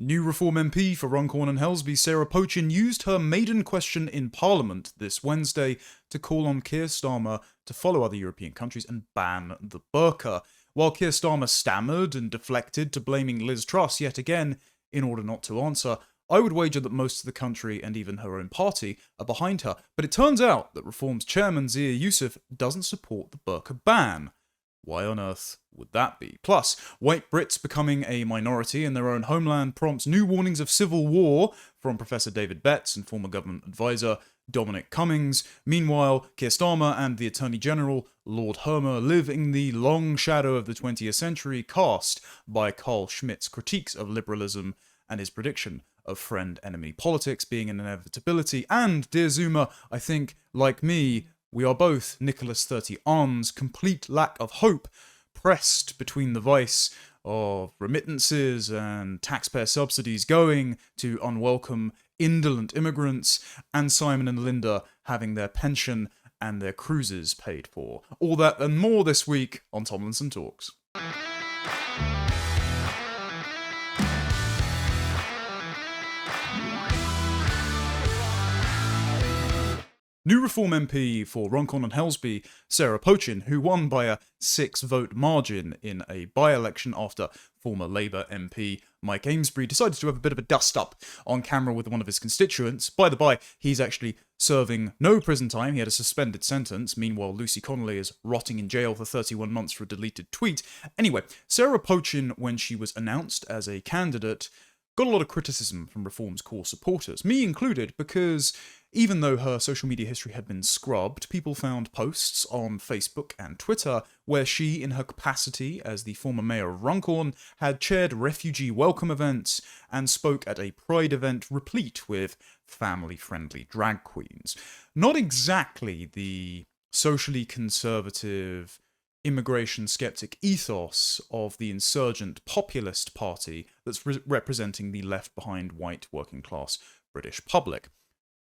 New Reform MP for Runcorn and Helsby, Sarah Pochin, used her maiden question in Parliament this Wednesday to call on Keir Starmer to follow other European countries and ban the burqa, while Keir Starmer stammered and deflected to blaming Liz Truss yet again in order not to answer. I would wager that most of the country and even her own party are behind her, but it turns out that Reform's chairman Zia Youssef doesn't support the burqa ban. Why on earth would that be? Plus, white Brits becoming a minority in their own homeland prompts new warnings of civil war from Professor David Betz and former government advisor Dominic Cummings. Meanwhile, Keir Starmer and the Attorney General, Lord Hermer, live in the long shadow of the 20th century, cast by Carl Schmitt's critiques of liberalism and his prediction of friend-enemy politics being an inevitability. And, dear Zoomer, I think, like me, we are both Nicholas 30 Arms, complete lack of hope, pressed between the vice of remittances and taxpayer subsidies going to unwelcome, indolent immigrants, and Simon and Linda having their pension and their cruises paid for. All that and more this week on Tomlinson Talks. New Reform MP for Runcorn and Helsby, Sarah Pochin, who won by a 6-vote margin in a by-election after former Labour MP Mike Amesbury decided to have a bit of a dust-up on camera with one of his constituents. By the by, he's actually serving no prison time. He had a suspended sentence. Meanwhile, Lucy Connolly is rotting in jail for 31 months for a deleted tweet. Anyway, Sarah Pochin, when she was announced as a candidate, got a lot of criticism from Reform's core supporters, me included, because even though her social media history had been scrubbed, people found posts on Facebook and Twitter where she, in her capacity as the former mayor of Runcorn, had chaired refugee welcome events and spoke at a pride event replete with family-friendly drag queens. Not exactly the socially conservative, immigration skeptic ethos of the insurgent populist party that's representing the left-behind white working-class British public.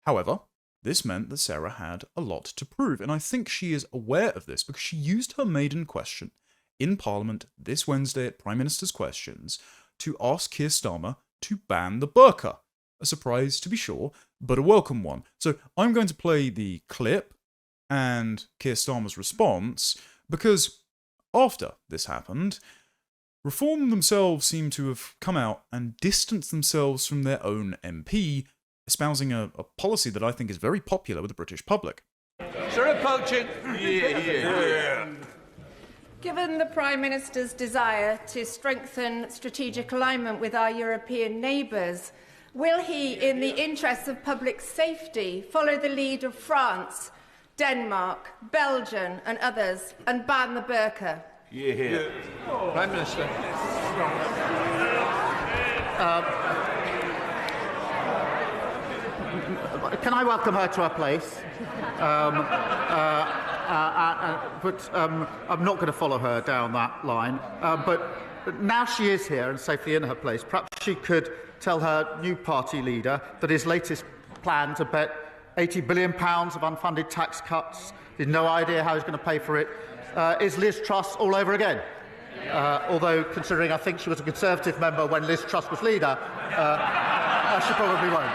However, this meant that Sarah had a lot to prove, and I think she is aware of this because she used her maiden question in Parliament this Wednesday at Prime Minister's Questions to ask Keir Starmer to ban the burqa. A surprise, to be sure, but a welcome one. So I'm going to play the clip and Keir Starmer's response, because after this happened, Reform themselves seem to have come out and distanced themselves from their own MP, espousing a policy that I think is very popular with the British public. Sarah Pochin. Yeah. Given the Prime Minister's desire to strengthen strategic alignment with our European neighbours, will he, in the interests of public safety, follow the lead of France, Denmark, Belgium and others and ban the burqa? Yeah. Prime Minister. Can I welcome her to her place? But I'm not going to follow her down that line. But now she is here and safely in her place, perhaps she could tell her new party leader that his latest plan to bet £80 billion of unfunded tax cuts, he's no idea how he's going to pay for it, is Liz Truss all over again. Although, considering I think she was a Conservative member when Liz Truss was leader, she probably won't.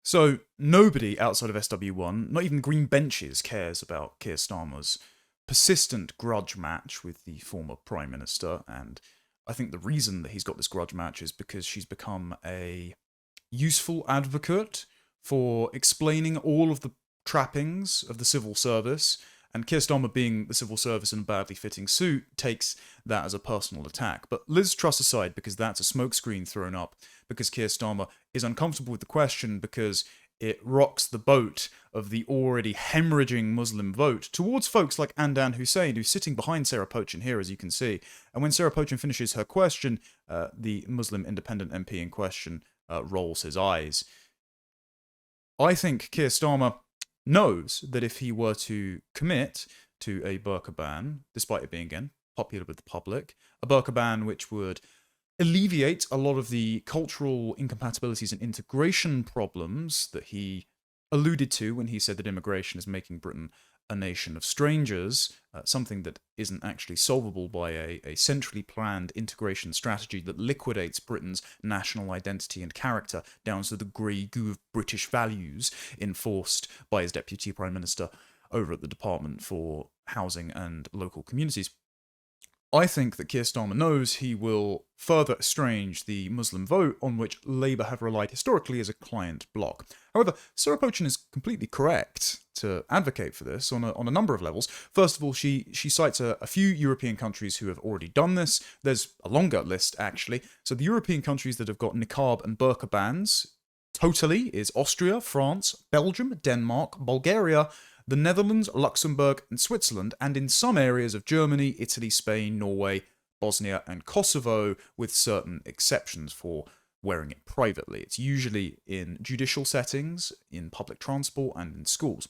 So, nobody outside of SW1, not even Green Benches, cares about Keir Starmer's persistent grudge match with the former Prime Minister, and I think the reason that he's got this grudge match is because she's become a useful advocate for explaining all of the trappings of the civil service, and Keir Starmer, being the civil service in a badly fitting suit, takes that as a personal attack. But Liz Truss aside, because that's a smokescreen thrown up, because Keir Starmer is uncomfortable with the question, because it rocks the boat of the already hemorrhaging Muslim vote towards folks like Andan Hussein, who's sitting behind Sarah Pochin here, as you can see. And when Sarah Pochin finishes her question, the Muslim independent MP in question rolls his eyes. I think Keir Starmer knows that if he were to commit to a burqa ban, despite it being, again, popular with the public, a burqa ban which would alleviate a lot of the cultural incompatibilities and integration problems that he alluded to when he said that immigration is making Britain a nation of strangers, something that isn't actually solvable by a centrally planned integration strategy that liquidates Britain's national identity and character down to the grey goo of British values enforced by his Deputy Prime Minister over at the Department for Housing and Local Communities. I think that Keir Starmer knows he will further estrange the Muslim vote on which Labour have relied historically as a client bloc. However, Sarah Pochin is completely correct to advocate for this on a number of levels. First of all, she cites a few European countries who have already done this. There's a longer list, actually. So the European countries that have got niqab and burqa bans totally is Austria, France, Belgium, Denmark, Bulgaria, the Netherlands, Luxembourg, and Switzerland, and in some areas of Germany, Italy, Spain, Norway, Bosnia, and Kosovo, with certain exceptions for wearing it privately. It's usually in judicial settings, in public transport, and in schools.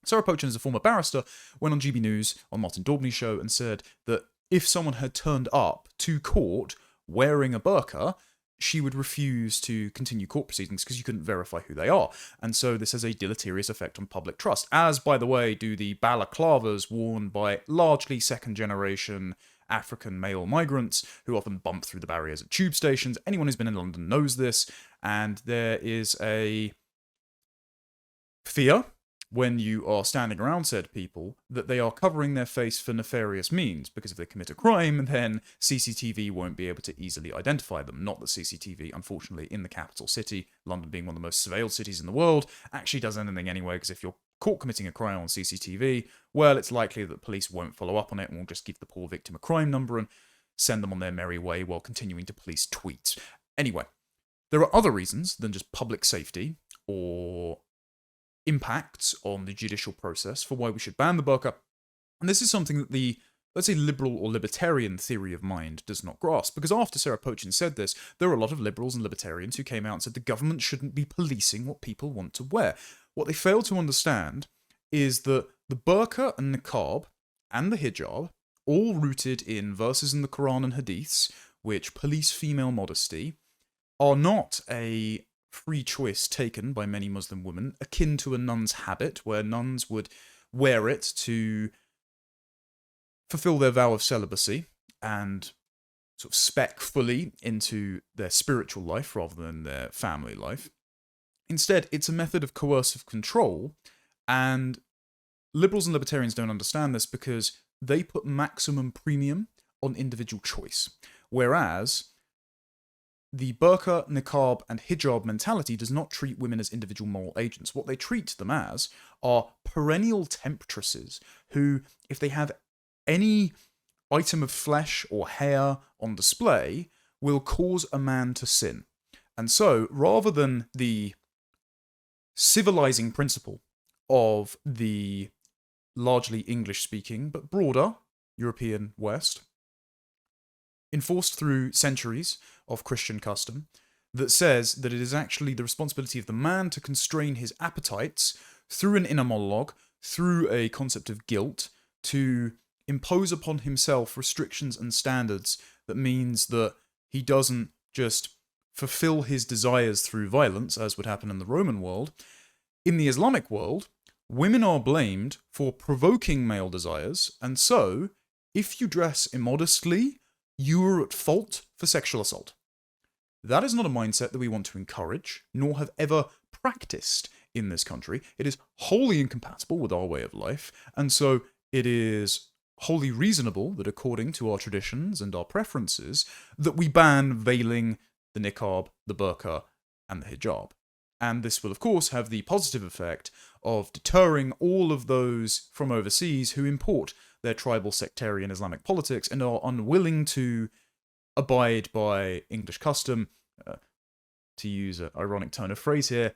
Sarah Pochin is a former barrister, went on GB News on Martin Daubney's show and said that if someone had turned up to court wearing a burqa, she would refuse to continue court proceedings because you couldn't verify who they are. And so this has a deleterious effect on public trust, as, by the way, do the balaclavas worn by largely second-generation African male migrants who often bump through the barriers at tube stations. Anyone who's been in London knows this, and there is a fear when you are standing around said people that they are covering their face for nefarious means, because if they commit a crime, then CCTV won't be able to easily identify them. Not that CCTV, unfortunately, in the capital city, London being one of the most surveilled cities in the world, actually does anything anyway, because if you're caught committing a crime on CCTV, well, it's likely that police won't follow up on it and will just give the poor victim a crime number and send them on their merry way while continuing to police tweets. Anyway, there are other reasons than just public safety or impacts on the judicial process for why we should ban the burqa. And this is something that the, let's say, liberal or libertarian theory of mind does not grasp. Because after Sarah Pochin said this, there were a lot of liberals and libertarians who came out and said the government shouldn't be policing what people want to wear. What they fail to understand is that the burqa and niqab and the hijab, all rooted in verses in the Quran and hadiths, which police female modesty, are not a free choice taken by many Muslim women, akin to a nun's habit, where nuns would wear it to fulfill their vow of celibacy and sort of spec fully into their spiritual life rather than their family life. Instead, it's a method of coercive control, and liberals and libertarians don't understand this because they put maximum premium on individual choice, whereas the burqa, niqab, and hijab mentality does not treat women as individual moral agents. What they treat them as are perennial temptresses who, if they have any item of flesh or hair on display, will cause a man to sin. And so, rather than the civilizing principle of the largely English-speaking, but broader European West, enforced through centuries of Christian custom, that says that it is actually the responsibility of the man to constrain his appetites through an inner monologue, through a concept of guilt, to impose upon himself restrictions and standards that means that he doesn't just fulfill his desires through violence, as would happen in the Roman world. In the Islamic world, women are blamed for provoking male desires, and so, if you dress immodestly, you are at fault for sexual assault. That is not a mindset that we want to encourage, nor have ever practiced in this country. It is wholly incompatible with our way of life, and so it is wholly reasonable that according to our traditions and our preferences, that we ban veiling the niqab, the burqa, and the hijab. And this will, of course, have the positive effect of deterring all of those from overseas who import their tribal sectarian Islamic politics and are unwilling to abide by English custom, to use an ironic turn of phrase here,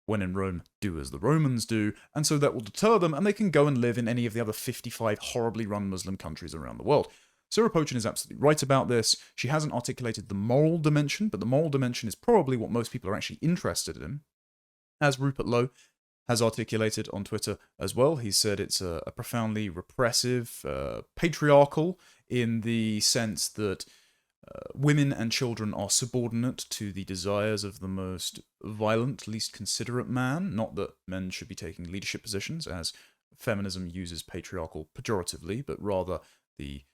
when in Rome, do as the Romans do, and so that will deter them, and they can go and live in any of the other 55 horribly run Muslim countries around the world. Sarah Pochin is absolutely right about this. She hasn't articulated the moral dimension, but the moral dimension is probably what most people are actually interested in. As Rupert Lowe has articulated on Twitter as well, he said it's a profoundly repressive, patriarchal, in the sense that women and children are subordinate to the desires of the most violent, least considerate man. Not that men should be taking leadership positions, as feminism uses patriarchal pejoratively, but rather the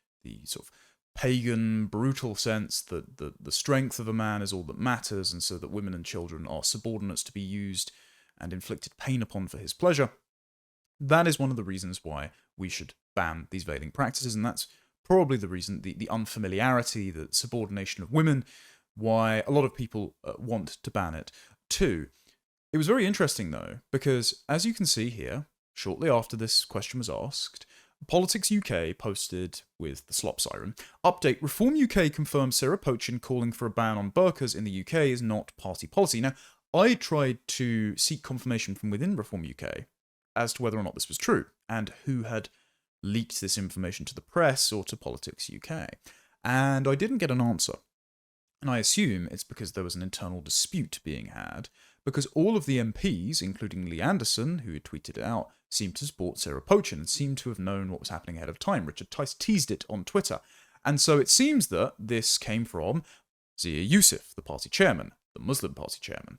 sort of pagan, brutal sense that the strength of a man is all that matters, and so that women and children are subordinates to be used and inflicted pain upon for his pleasure. That is one of the reasons why we should ban these veiling practices, and that's probably the reason, the unfamiliarity, the subordination of women, why a lot of people want to ban it too. It was very interesting, though, because as you can see here, shortly after this question was asked, Politics UK posted with the slop siren, update, Reform UK confirms Sarah Pochin calling for a ban on burqas in the UK is not party policy. Now, I tried to seek confirmation from within Reform UK as to whether or not this was true, and who had leaked this information to the press or to Politics UK. And I didn't get an answer. And I assume it's because there was an internal dispute being had, because all of the MPs, including Lee Anderson, who had tweeted it out, seemed to support Sarah Pochin and seemed to have known what was happening ahead of time. Richard Tice teased it on Twitter. And so it seems that this came from Zia Youssef, the party chairman, the Muslim party chairman.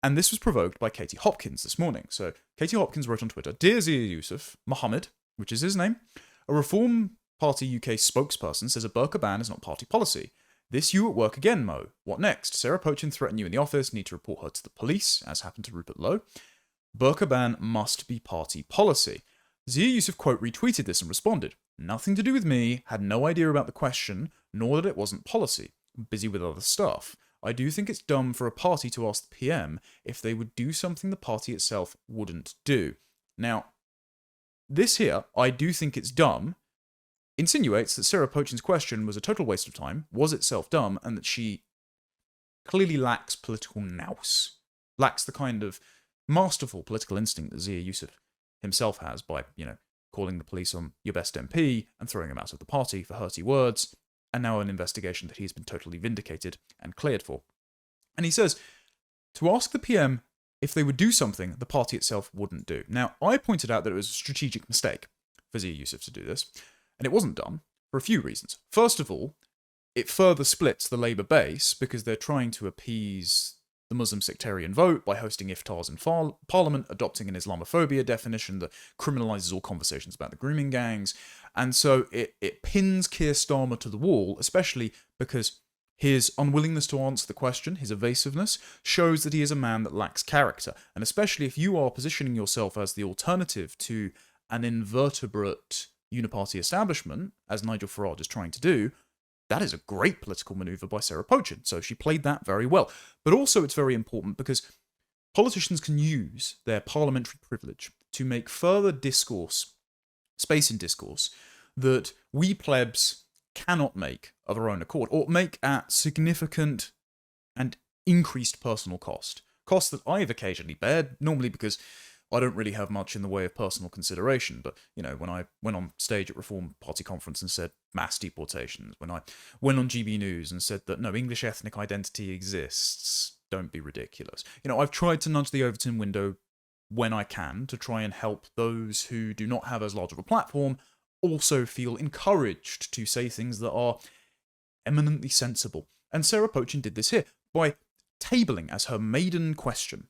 And this was provoked by Katie Hopkins this morning. So Katie Hopkins wrote on Twitter, Dear Zia Youssef, Mohammed, which is his name, a Reform Party UK spokesperson says a burqa ban is not party policy. This you at work again, Mo. What next? Sarah Pochin threatened you in the office, need to report her to the police, as happened to Rupert Lowe. Burqa ban must be party policy. Zia Youssef quote retweeted this and responded, Nothing to do with me, had no idea about the question, nor that it wasn't policy. Busy with other stuff. I do think it's dumb for a party to ask the PM if they would do something the party itself wouldn't do. Now, this here, I do think it's dumb, insinuates that Sarah Pochin's question was a total waste of time, was itself dumb, and that she clearly lacks political nous. Lacks the kind of masterful political instinct that Zia Youssef himself has by, calling the police on your best MP and throwing him out of the party for hurty words, and now an investigation that he's been totally vindicated and cleared for. And he says, to ask the PM if they would do something the party itself wouldn't do. Now, I pointed out that it was a strategic mistake for Zia Youssef to do this, and it wasn't done for a few reasons. First of all, it further splits the Labour base because they're trying to appease the Muslim sectarian vote by hosting iftars in Parliament, adopting an Islamophobia definition that criminalises all conversations about the grooming gangs. And so it pins Keir Starmer to the wall, especially because his unwillingness to answer the question, his evasiveness, shows that he is a man that lacks character. And especially if you are positioning yourself as the alternative to an invertebrate uniparty establishment, as Nigel Farage is trying to do, that is a great political manoeuvre by Sarah Pochin. So she played that very well. But also it's very important because politicians can use their parliamentary privilege to make further discourse, space in discourse, that we plebs cannot make of our own accord, or make at significant and increased personal cost. Costs that I've occasionally bared, normally because I don't really have much in the way of personal consideration, but, when I went on stage at Reform Party conference and said mass deportations, when I went on GB News and said that no, English ethnic identity exists, don't be ridiculous. I've tried to nudge the Overton window when I can to try and help those who do not have as large of a platform also feel encouraged to say things that are eminently sensible. And Sarah Pochin did this here by tabling as her maiden question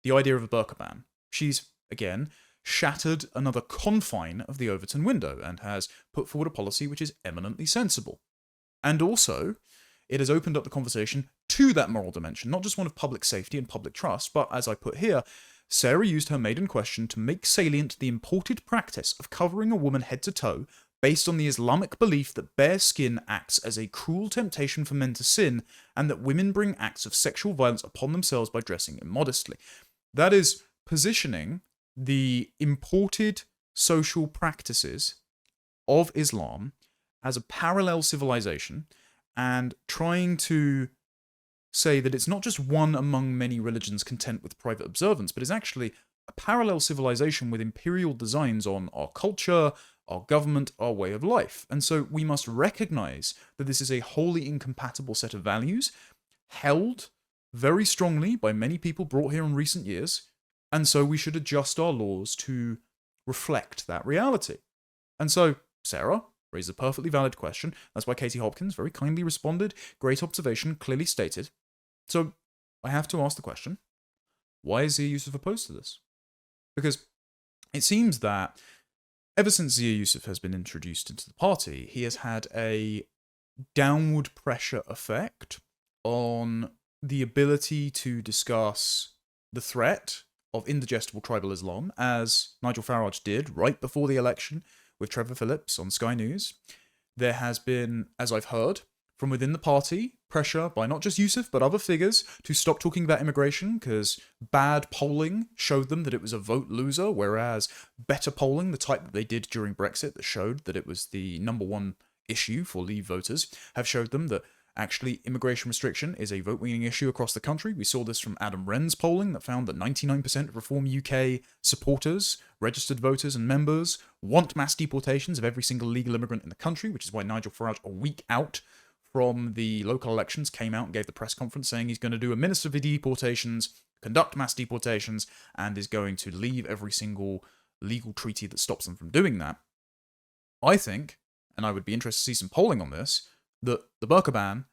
the idea of a burqa ban. She's, again, shattered another confine of the Overton window and has put forward a policy which is eminently sensible. And also, it has opened up the conversation to that moral dimension, not just one of public safety and public trust, but, as I put here, Sarah used her maiden question to make salient the imported practice of covering a woman head to toe based on the Islamic belief that bare skin acts as a cruel temptation for men to sin, and that women bring acts of sexual violence upon themselves by dressing immodestly. That is positioning the imported social practices of Islam as a parallel civilization and trying to say that it's not just one among many religions content with private observance, but is actually a parallel civilization with imperial designs on our culture, our government, our way of life. And so we must recognize that this is a wholly incompatible set of values held very strongly by many people brought here in recent years. And so we should adjust our laws to reflect that reality. And so Sarah raised a perfectly valid question. That's why Katie Hopkins very kindly responded. Great observation, clearly stated. So I have to ask the question, why is Zia Youssef opposed to this? Because it seems that ever since Zia Yusuf has been introduced into the party, he has had a downward pressure effect on the ability to discuss the threat of indigestible tribal Islam, as Nigel Farage did right before the election with Trevor Phillips on Sky News. There has been, as I've heard, from within the party, pressure by not just Yusuf, but other figures to stop talking about immigration, because bad polling showed them that it was a vote loser, whereas better polling, the type that they did during Brexit, that showed that it was the number one issue for Leave voters, have showed them that actually immigration restriction is a vote-winning issue across the country. We saw this from Adam Wren's polling that found that 99% of Reform UK supporters, registered voters and members want mass deportations of every single legal immigrant in the country, which is why Nigel Farage, a week out from the local elections, came out and gave the press conference saying he's going to do a minister for deportations, conduct mass deportations, and is going to leave every single legal treaty that stops them from doing that. I think, and I would be interested to see some polling on this, that the burqa ban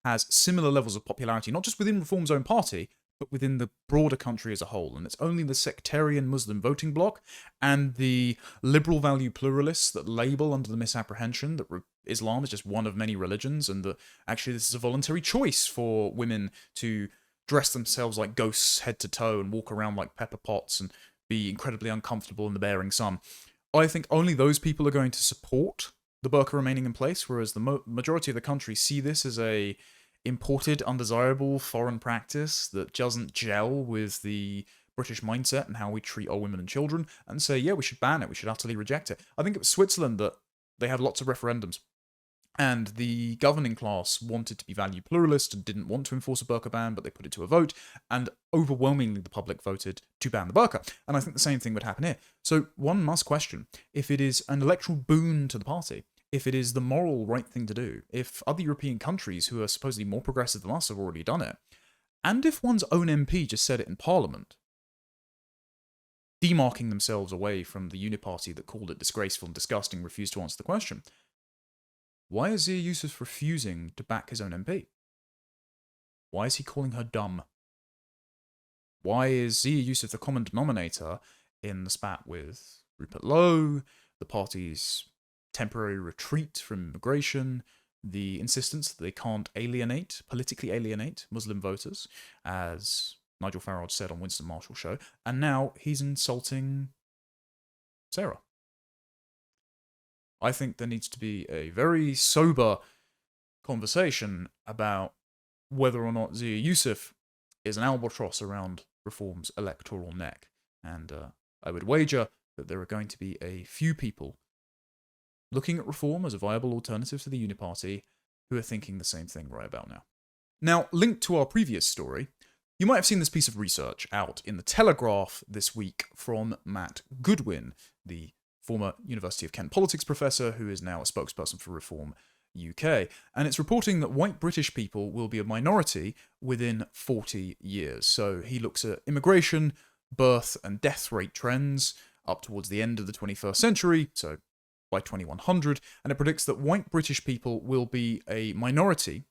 has similar levels of popularity, not just within Reform's own party, but within the broader country as a whole. And it's only the sectarian Muslim voting bloc and the liberal value pluralists that label under the misapprehension that Islam is just one of many religions, and that actually this is a voluntary choice for women to dress themselves like ghosts head to toe and walk around like pepper pots and be incredibly uncomfortable in the bearing sun. I think only those people are going to support the burqa remaining in place, whereas the majority of the country see this as a imported, undesirable foreign practice that doesn't gel with the British mindset and how we treat our women and children, and say, yeah, we should ban it, we should utterly reject it. I think it was Switzerland that they had lots of referendums, and the governing class wanted to be value pluralist and didn't want to enforce a burqa ban, but they put it to a vote, and overwhelmingly the public voted to ban the burqa. And I think the same thing would happen here. So one must question if it is an electoral boon to the party, if it is the moral right thing to do, if other European countries who are supposedly more progressive than us have already done it, and if one's own MP just said it in Parliament, demarking themselves away from the uniparty that called it disgraceful and disgusting, refused to answer the question. Why is Zia Yusuf refusing to back his own MP? Why is he calling her dumb? Why is Zia Yusuf the common denominator in the spat with Rupert Lowe, the party's temporary retreat from immigration, the insistence that they can't politically alienate Muslim voters, as Nigel Farage said on Winston Marshall's show, and now he's insulting Sarah? I think there needs to be a very sober conversation about whether or not Zia Yusuf is an albatross around Reform's electoral neck. And I would wager that there are going to be a few people looking at Reform as a viable alternative to the Uniparty who are thinking the same thing right about now. Now, linked to our previous story, you might have seen this piece of research out in the Telegraph this week from Matt Goodwin, the former University of Kent politics professor who is now a spokesperson for Reform UK. And it's reporting that white British people will be a minority within 40 years. So he looks at immigration, birth and death rate trends up towards the end of the 21st century, so by 2100, and it predicts that white British people will be a minority.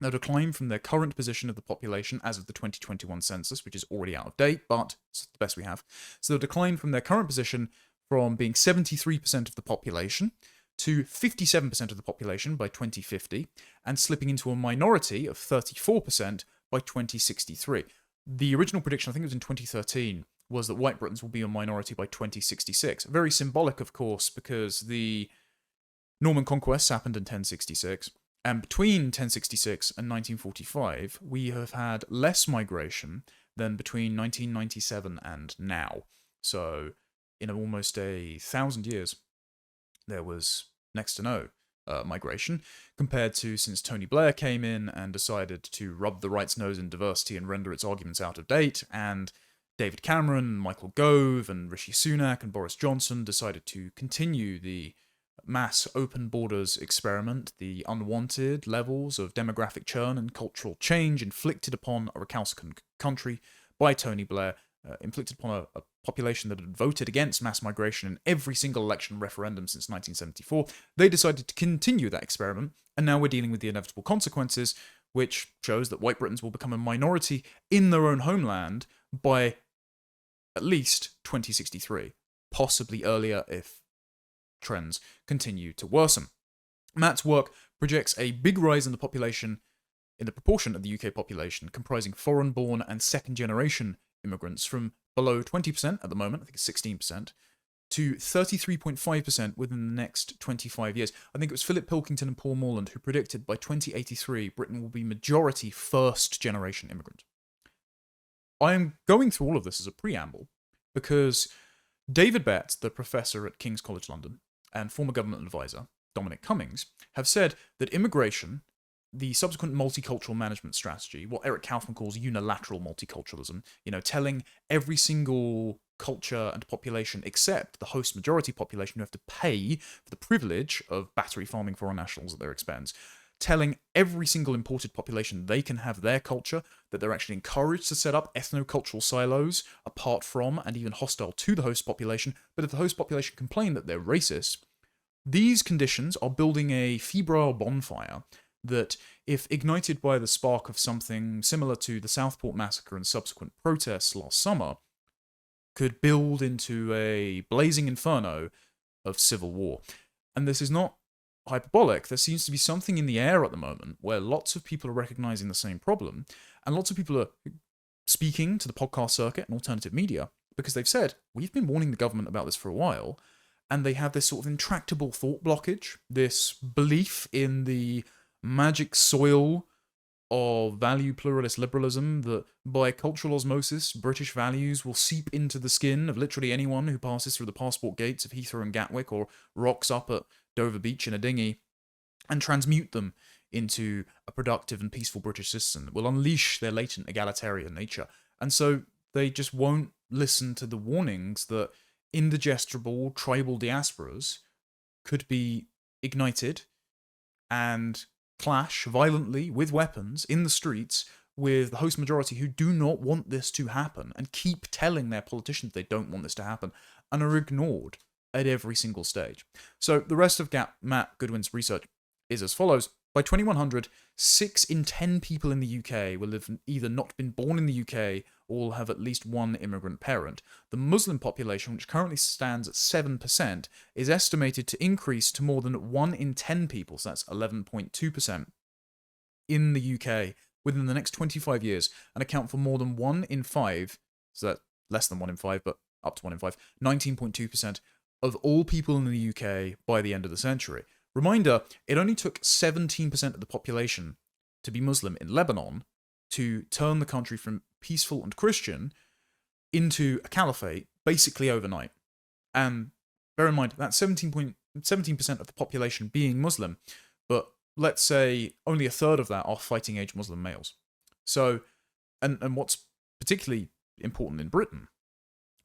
They'll decline from their current position of the population as of the 2021 census, which is already out of date, but it's the best we have. So they'll decline from their current position from being 73% of the population to 57% of the population by 2050, and slipping into a minority of 34% by 2063. The original prediction, I think it was in 2013, was that white Britons will be a minority by 2066. Very symbolic, of course, because the Norman conquests happened in 1066, and between 1066 and 1945, we have had less migration than between 1997 and now. So, in almost 1,000 years, there was next to no migration, compared to since Tony Blair came in and decided to rub the right's nose in diversity and render its arguments out of date, and David Cameron, Michael Gove, and Rishi Sunak and Boris Johnson decided to continue the mass open borders experiment, the unwanted levels of demographic churn and cultural change inflicted upon a recalcitrant country by Tony Blair, inflicted upon a population that had voted against mass migration in every single election referendum since 1974. They decided to continue that experiment, and now we're dealing with the inevitable consequences, which shows that white Britons will become a minority in their own homeland by at least 2063. possibly earlier if trends continue to worsen. Matt's work projects a big rise in the population, in the proportion of the UK population comprising foreign-born and second-generation immigrants from below 20% at the moment, I think it's 16%, to 33.5% within the next 25 years. I think it was Philip Pilkington and Paul Morland who predicted by 2083 Britain will be majority first-generation immigrant. I am going through all of this as a preamble because David Betz, the professor at King's College London, and former government advisor, Dominic Cummings, have said that immigration, the subsequent multicultural management strategy, what Eric Kaufman calls unilateral multiculturalism, telling every single culture and population except the host majority population who have to pay for the privilege of battery farming foreign nationals at their expense, telling every single imported population they can have their culture, that they're actually encouraged to set up ethno-cultural silos apart from and even hostile to the host population, but if the host population complain that they're racist, these conditions are building a febrile bonfire that, if ignited by the spark of something similar to the Southport massacre and subsequent protests last summer, could build into a blazing inferno of civil war. And this is not hyperbolic. There seems to be something in the air at the moment where lots of people are recognizing the same problem, and lots of people are speaking to the podcast circuit and alternative media because they've said, we've been warning the government about this for a while, and they have this sort of intractable thought blockage, this belief in the magic soil of value pluralist liberalism that by cultural osmosis, British values will seep into the skin of literally anyone who passes through the passport gates of Heathrow and Gatwick or rocks up at Dover Beach in a dinghy and transmute them into a productive and peaceful British citizen that will unleash their latent egalitarian nature. And so they just won't listen to the warnings that indigestible tribal diasporas could be ignited and clash violently with weapons in the streets with the host majority who do not want this to happen and keep telling their politicians they don't want this to happen and are ignored at every single stage. So the rest of Matt Goodwin's research is as follows. By 2100, 6 in 10 people in the UK will have either not been born in the UK or will have at least one immigrant parent. The Muslim population, which currently stands at 7%, is estimated to increase to more than 1 in 10 people, so that's 11.2%, in the UK within the next 25 years and account for more than 1 in 5, so that's less than 1 in 5, but up to 1 in 5, 19.2% of all people in the UK by the end of the century. Reminder, it only took 17% of the population to be Muslim in Lebanon to turn the country from peaceful and Christian into a caliphate basically overnight. And bear in mind, that's 17% of the population being Muslim, but let's say only a third of that are fighting-age Muslim males. So, and what's particularly important in Britain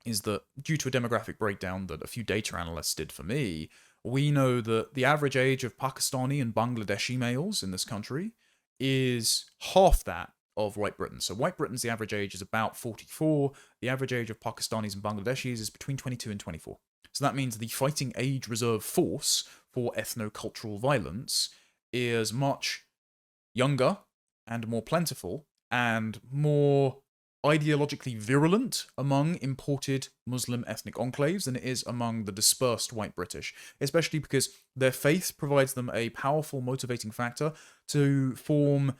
is that due to a demographic breakdown that a few data analysts did for me, we know that the average age of Pakistani and Bangladeshi males in this country is half that of White Britain. So White Britain's the average age is about 44. The average age of Pakistanis and Bangladeshis is between 22 and 24. So that means the fighting age reserve force for ethno-cultural violence is much younger and more plentiful and more ideologically virulent among imported Muslim ethnic enclaves than it is among the dispersed white British, especially because their faith provides them a powerful motivating factor to form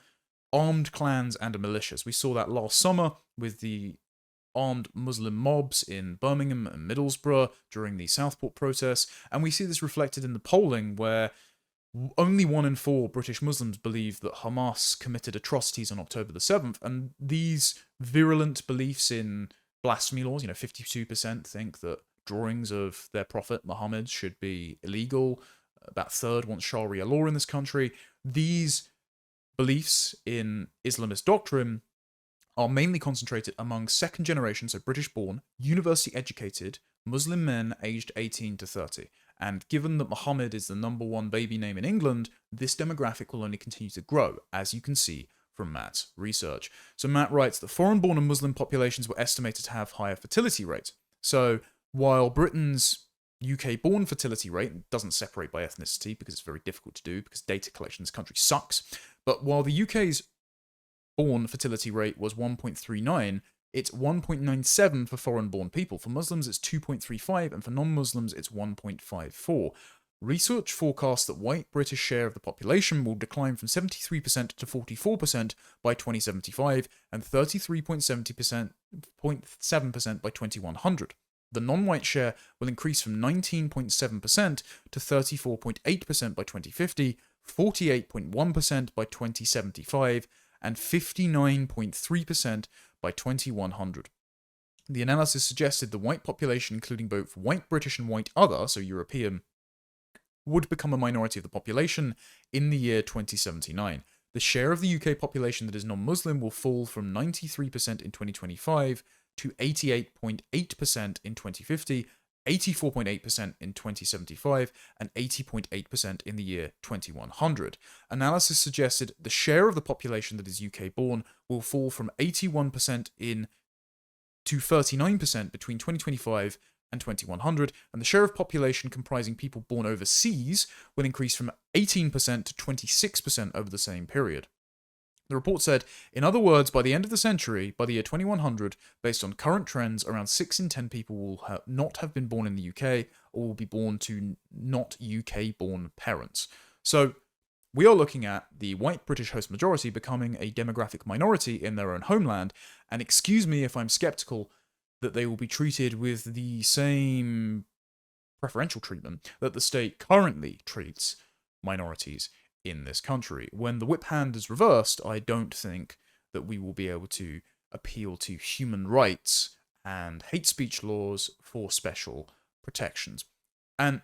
armed clans and militias. We saw that last summer with the armed Muslim mobs in Birmingham and Middlesbrough during the Southport protests, and we see this reflected in the polling where only 1 in 4 British Muslims believe that Hamas committed atrocities on October the 7th, and these virulent beliefs in blasphemy laws, 52% think that drawings of their prophet Muhammad should be illegal, about a third want Sharia law in this country. These beliefs in Islamist doctrine are mainly concentrated among second generation, so British-born, university-educated Muslim men aged 18 to 30. And given that Muhammad is the #1 baby name in England, this demographic will only continue to grow, as you can see from Matt's research. So Matt writes that foreign-born and Muslim populations were estimated to have higher fertility rates. So while Britain's UK-born fertility rate doesn't separate by ethnicity because it's very difficult to do because data collection in this country sucks, but while the UK's born fertility rate was 1.39, it's 1.97 for foreign-born people. For Muslims, it's 2.35, and for non-Muslims, it's 1.54. Research forecasts that white British share of the population will decline from 73% to 44% by 2075 and 33.7% by 2100. The non-white share will increase from 19.7% to 34.8% by 2050, 48.1% by 2075, and 59.3% by 2100. The analysis suggested the white population, including both white British and white other, so European, would become a minority of the population in the year 2079. The share of the UK population that is non-Muslim will fall from 93% in 2025 to 88.8% in 2050, 84.8% in 2075, and 80.8% in the year 2100. Analysis suggested the share of the population that is UK-born will fall from 81% to 39% between 2025 and 2100, and the share of population comprising people born overseas will increase from 18% to 26% over the same period. The report said, in other words, by the end of the century, by the year 2100, based on current trends, around 6 in 10 people will not have been born in the UK or will be born to not UK-born parents. So we are looking at the white British host majority becoming a demographic minority in their own homeland, and excuse me if I'm skeptical that they will be treated with the same preferential treatment that the state currently treats minorities in this country. When the whip hand is reversed, I don't think that we will be able to appeal to human rights and hate speech laws for special protections. And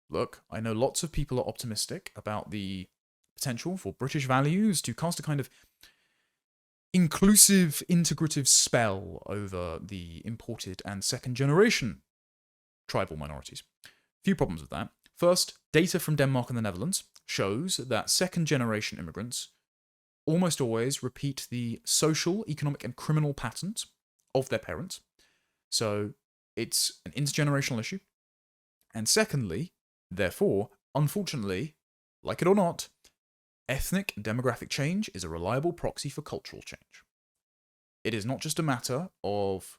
look, I know lots of people are optimistic about the potential for British values to cast a kind of inclusive, integrative spell over the imported and second-generation tribal minorities. Few problems with that. First, data from Denmark and the Netherlands shows that second-generation immigrants almost always repeat the social, economic, and criminal patterns of their parents. So it's an intergenerational issue. And secondly, therefore, unfortunately, like it or not, ethnic and demographic change is a reliable proxy for cultural change. It is not just a matter of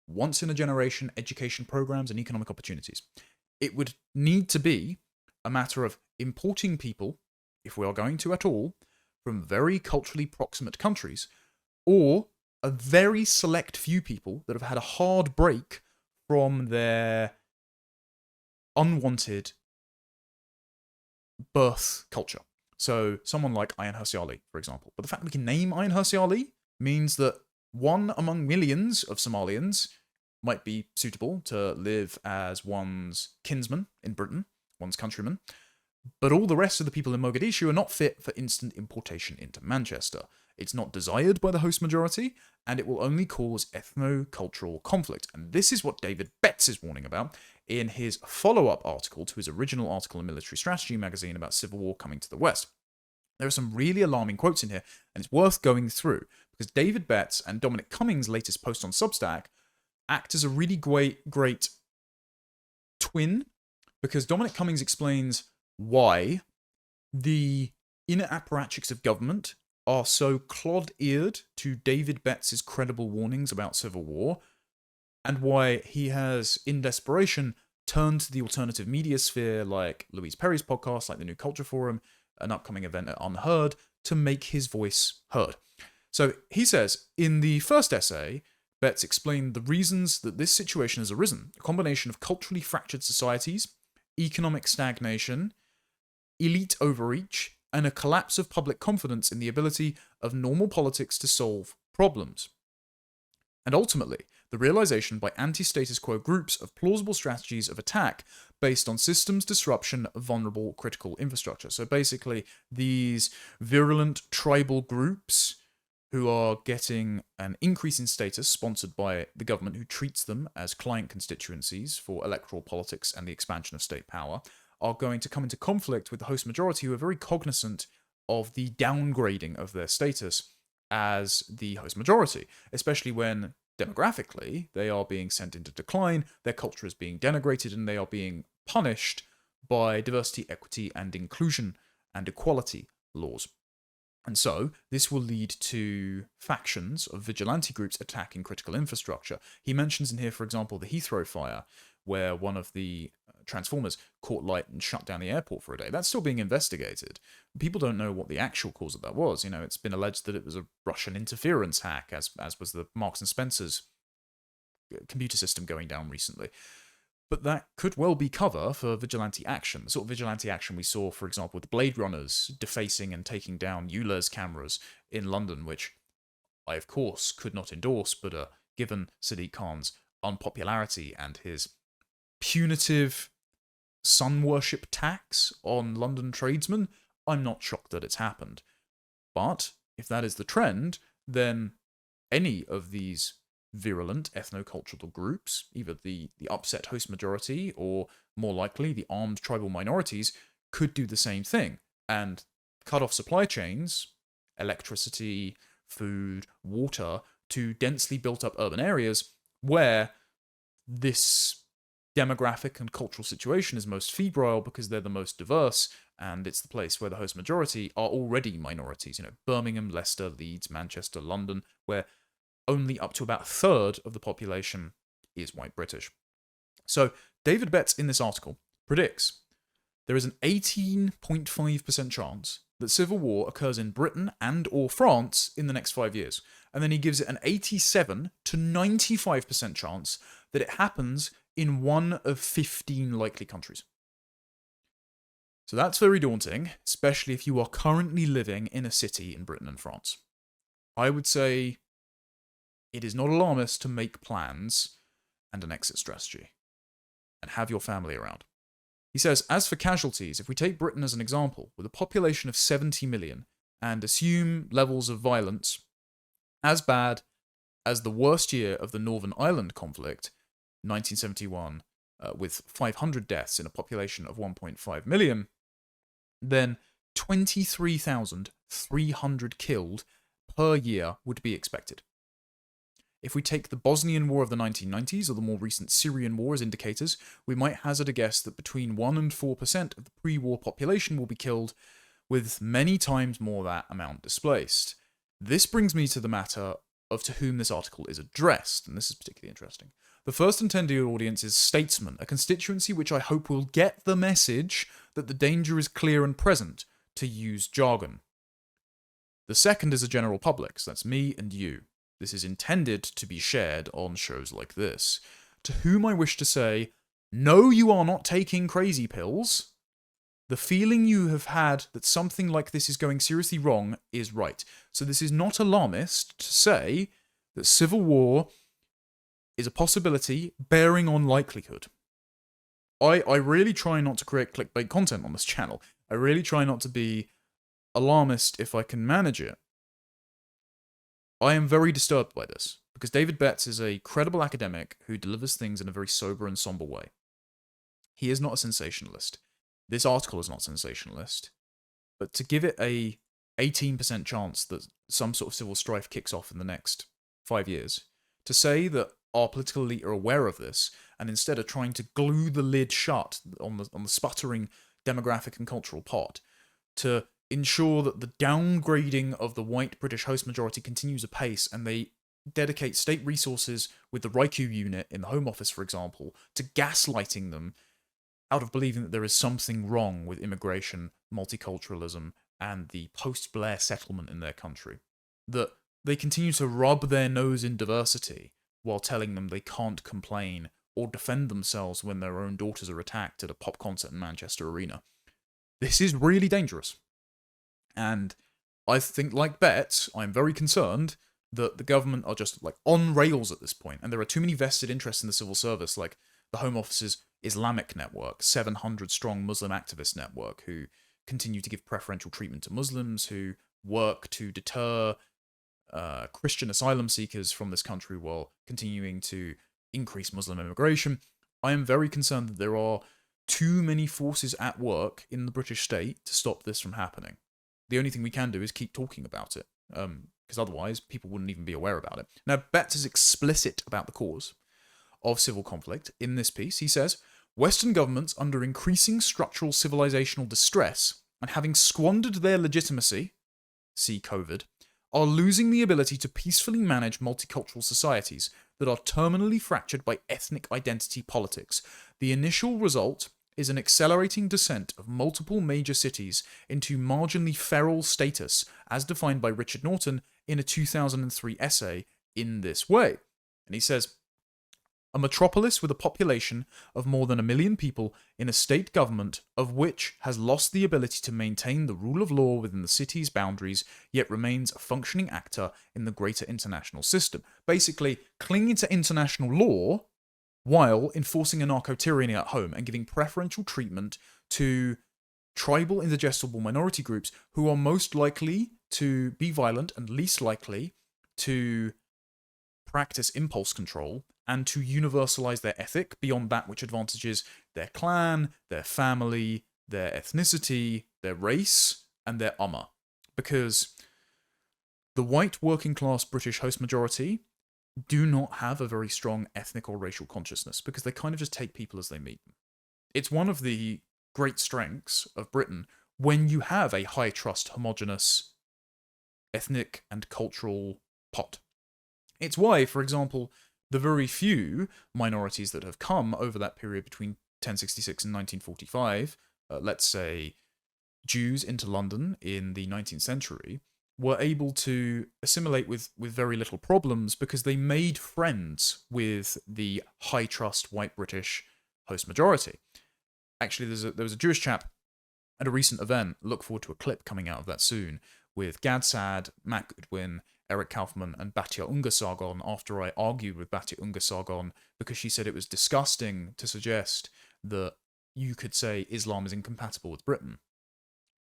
once-in-a-generation education programs and economic opportunities. It would need to be a matter of importing people, if we are going to at all, from very culturally proximate countries, or a very select few people that have had a hard break from their unwanted birth culture. So someone like Ayaan Hirsi Ali, for example. But the fact that we can name Ayaan Hirsi Ali means that one among millions of Somalians might be suitable to live as one's kinsman in Britain, one's countryman, but all the rest of the people in Mogadishu are not fit for instant importation into Manchester. It's not desired by the host majority, and it will only cause ethno-cultural conflict. And this is what David Betz is warning about in his follow-up article to his original article in Military Strategy magazine about civil war coming to the West. There are some really alarming quotes in here, and it's worth going through, because David Betz and Dominic Cummings' latest post on Substack act as a really great twin, because Dominic Cummings explains why the inner apparatchiks of government are so clod-eared to David Betz' credible warnings about civil war, and why he has, in desperation, turned to the alternative media sphere like Louise Perry's podcast, like the New Culture Forum, an upcoming event at Unheard, to make his voice heard. So he says, in the first essay, Betz explained the reasons that this situation has arisen, a combination of culturally fractured societies, economic stagnation, elite overreach, and a collapse of public confidence in the ability of normal politics to solve problems. And ultimately, the realization by anti-status quo groups of plausible strategies of attack based on systems disruption of vulnerable critical infrastructure. So basically, these virulent tribal groups who are getting an increase in status sponsored by the government, who treats them as client constituencies for electoral politics and the expansion of state power, are going to come into conflict with the host majority, who are very cognizant of the downgrading of their status as the host majority, especially when demographically they are being sent into decline, their culture is being denigrated, and they are being punished by diversity, equity, and inclusion and equality laws. And so, this will lead to factions of vigilante groups attacking critical infrastructure. He mentions in here, for example, the Heathrow fire, where one of the transformers caught light and shut down the airport for a day. That's still being investigated. People don't know what the actual cause of that was. You know, it's been alleged that it was a Russian interference hack, as was the Marks and Spencer's computer system going down recently. But that could well be cover for vigilante action. The sort of vigilante action we saw, for example, with the Blade Runners defacing and taking down Euler's cameras in London, which I, of course, could not endorse, but given Sadiq Khan's unpopularity and his punitive sun worship tax on London tradesmen, I'm not shocked that it's happened. But if that is the trend, then any of these virulent ethno-cultural groups, either the upset host majority or, more likely, the armed tribal minorities, could do the same thing and cut off supply chains, electricity, food, water, to densely built up urban areas where this demographic and cultural situation is most febrile because they're the most diverse, and it's the place where the host majority are already minorities. You know, Birmingham, Leicester, Leeds, Manchester, London, where only up to about a third of the population is white British. So David Betz in this article predicts there is an 18.5% chance that civil war occurs in Britain and or France in the next 5 years. And then he gives it an 87 to 95% chance that it happens in one of 15 likely countries. So that's very daunting, especially if you are currently living in a city in Britain and France. I would say it is not alarmist to make plans and an exit strategy, and have your family around. He says, as for casualties, if we take Britain as an example, with a population of 70 million, and assume levels of violence as bad as the worst year of the Northern Ireland conflict, 1971, with 500 deaths in a population of 1.5 million, then 23,300 killed per year would be expected. If we take the Bosnian War of the 1990s or the more recent Syrian War as indicators, we might hazard a guess that between 1 and 4% of the pre-war population will be killed, with many times more that amount displaced. This brings me to the matter of to whom this article is addressed, and this is particularly interesting. The first intended audience is statesmen, a constituency which I hope will get the message that the danger is clear and present, to use jargon. The second is a general public, so that's me and you. This is intended to be shared on shows like this, to whom I wish to say, no, you are not taking crazy pills. The feeling you have had that something like this is going seriously wrong is right. So this is not alarmist to say that civil war is a possibility bearing on likelihood. I really try not to create clickbait content on this channel. I really try not to be alarmist if I can manage it. I am very disturbed by this, because David Betz is a credible academic who delivers things in a very sober and somber way. He is not a sensationalist. This article is not sensationalist. But to give it a 18% chance that some sort of civil strife kicks off in the next 5 years, to say that our political elite are aware of this, and instead are trying to glue the lid shut on the sputtering demographic and cultural pot, to ensure that the downgrading of the white British host majority continues apace, and they dedicate state resources with the RICU unit in the Home Office, for example, to gaslighting them out of believing that there is something wrong with immigration, multiculturalism, and the post-Blair settlement in their country. That they continue to rub their nose in diversity while telling them they can't complain or defend themselves when their own daughters are attacked at a pop concert in Manchester Arena. This is really dangerous. And I think, like Betz, I'm very concerned that the government are just like on rails at this point, and there are too many vested interests in the civil service, like the Home Office's Islamic network, 700-strong Muslim activist network, who continue to give preferential treatment to Muslims, who work to deter Christian asylum seekers from this country while continuing to increase Muslim immigration. I am very concerned that there are too many forces at work in the British state to stop this from happening. The only thing we can do is keep talking about it, because otherwise people wouldn't even be aware about it. Now, Betz is explicit about the cause of civil conflict in this piece. He says, Western governments under increasing structural civilizational distress and having squandered their legitimacy, see COVID, are losing the ability to peacefully manage multicultural societies that are terminally fractured by ethnic identity politics. The initial result is an accelerating descent of multiple major cities into marginally feral status, as defined by Richard Norton in a 2003 essay in this way. And he says, a metropolis with a population of more than 1 million people in a state government of which has lost the ability to maintain the rule of law within the city's boundaries, yet remains a functioning actor in the greater international system. Basically, clinging to international law while enforcing anarcho-tyranny at home and giving preferential treatment to tribal indigestible minority groups who are most likely to be violent and least likely to practice impulse control and to universalize their ethic beyond that which advantages their clan, their family, their ethnicity, their race, and their umma. Because the white working class British host majority do not have a very strong ethnic or racial consciousness because they kind of just take people as they meet them. It's one of the great strengths of Britain when you have a high trust, homogenous ethnic and cultural pot. It's why, for example, the very few minorities that have come over that period between 1066 and 1945, let's say Jews into London in the 19th century, were able to assimilate with very little problems because they made friends with the high trust white British host majority. Actually, there was a Jewish chap at a recent event, look forward to a clip coming out of that soon, with Gad Saad, Matt Goodwin, Eric Kaufman, and Batia Ungar after I argued with Batia Ungar because she said it was disgusting to suggest that you could say Islam is incompatible with Britain.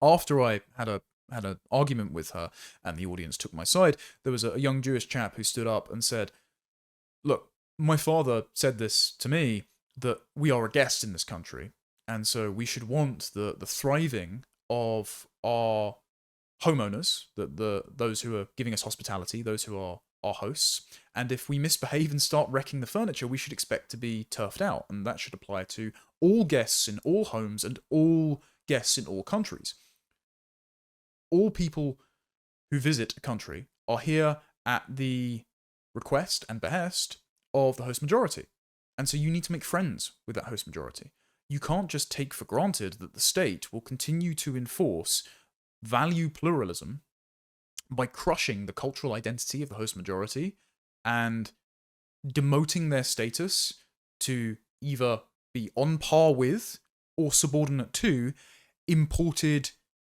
After I had an argument with her and the audience took my side, there was a young Jewish chap who stood up and said, look, my father said this to me, that we are a guest in this country, and so we should want the thriving of our homeowners, those who are giving us hospitality, those who are our hosts, and if we misbehave and start wrecking the furniture, we should expect to be turfed out, and that should apply to all guests in all homes and all guests in all countries. All people who visit a country are here at the request and behest of the host majority, and so you need to make friends with that host majority. You can't just take for granted that the state will continue to enforce value pluralism by crushing the cultural identity of the host majority and demoting their status to either be on par with or subordinate to imported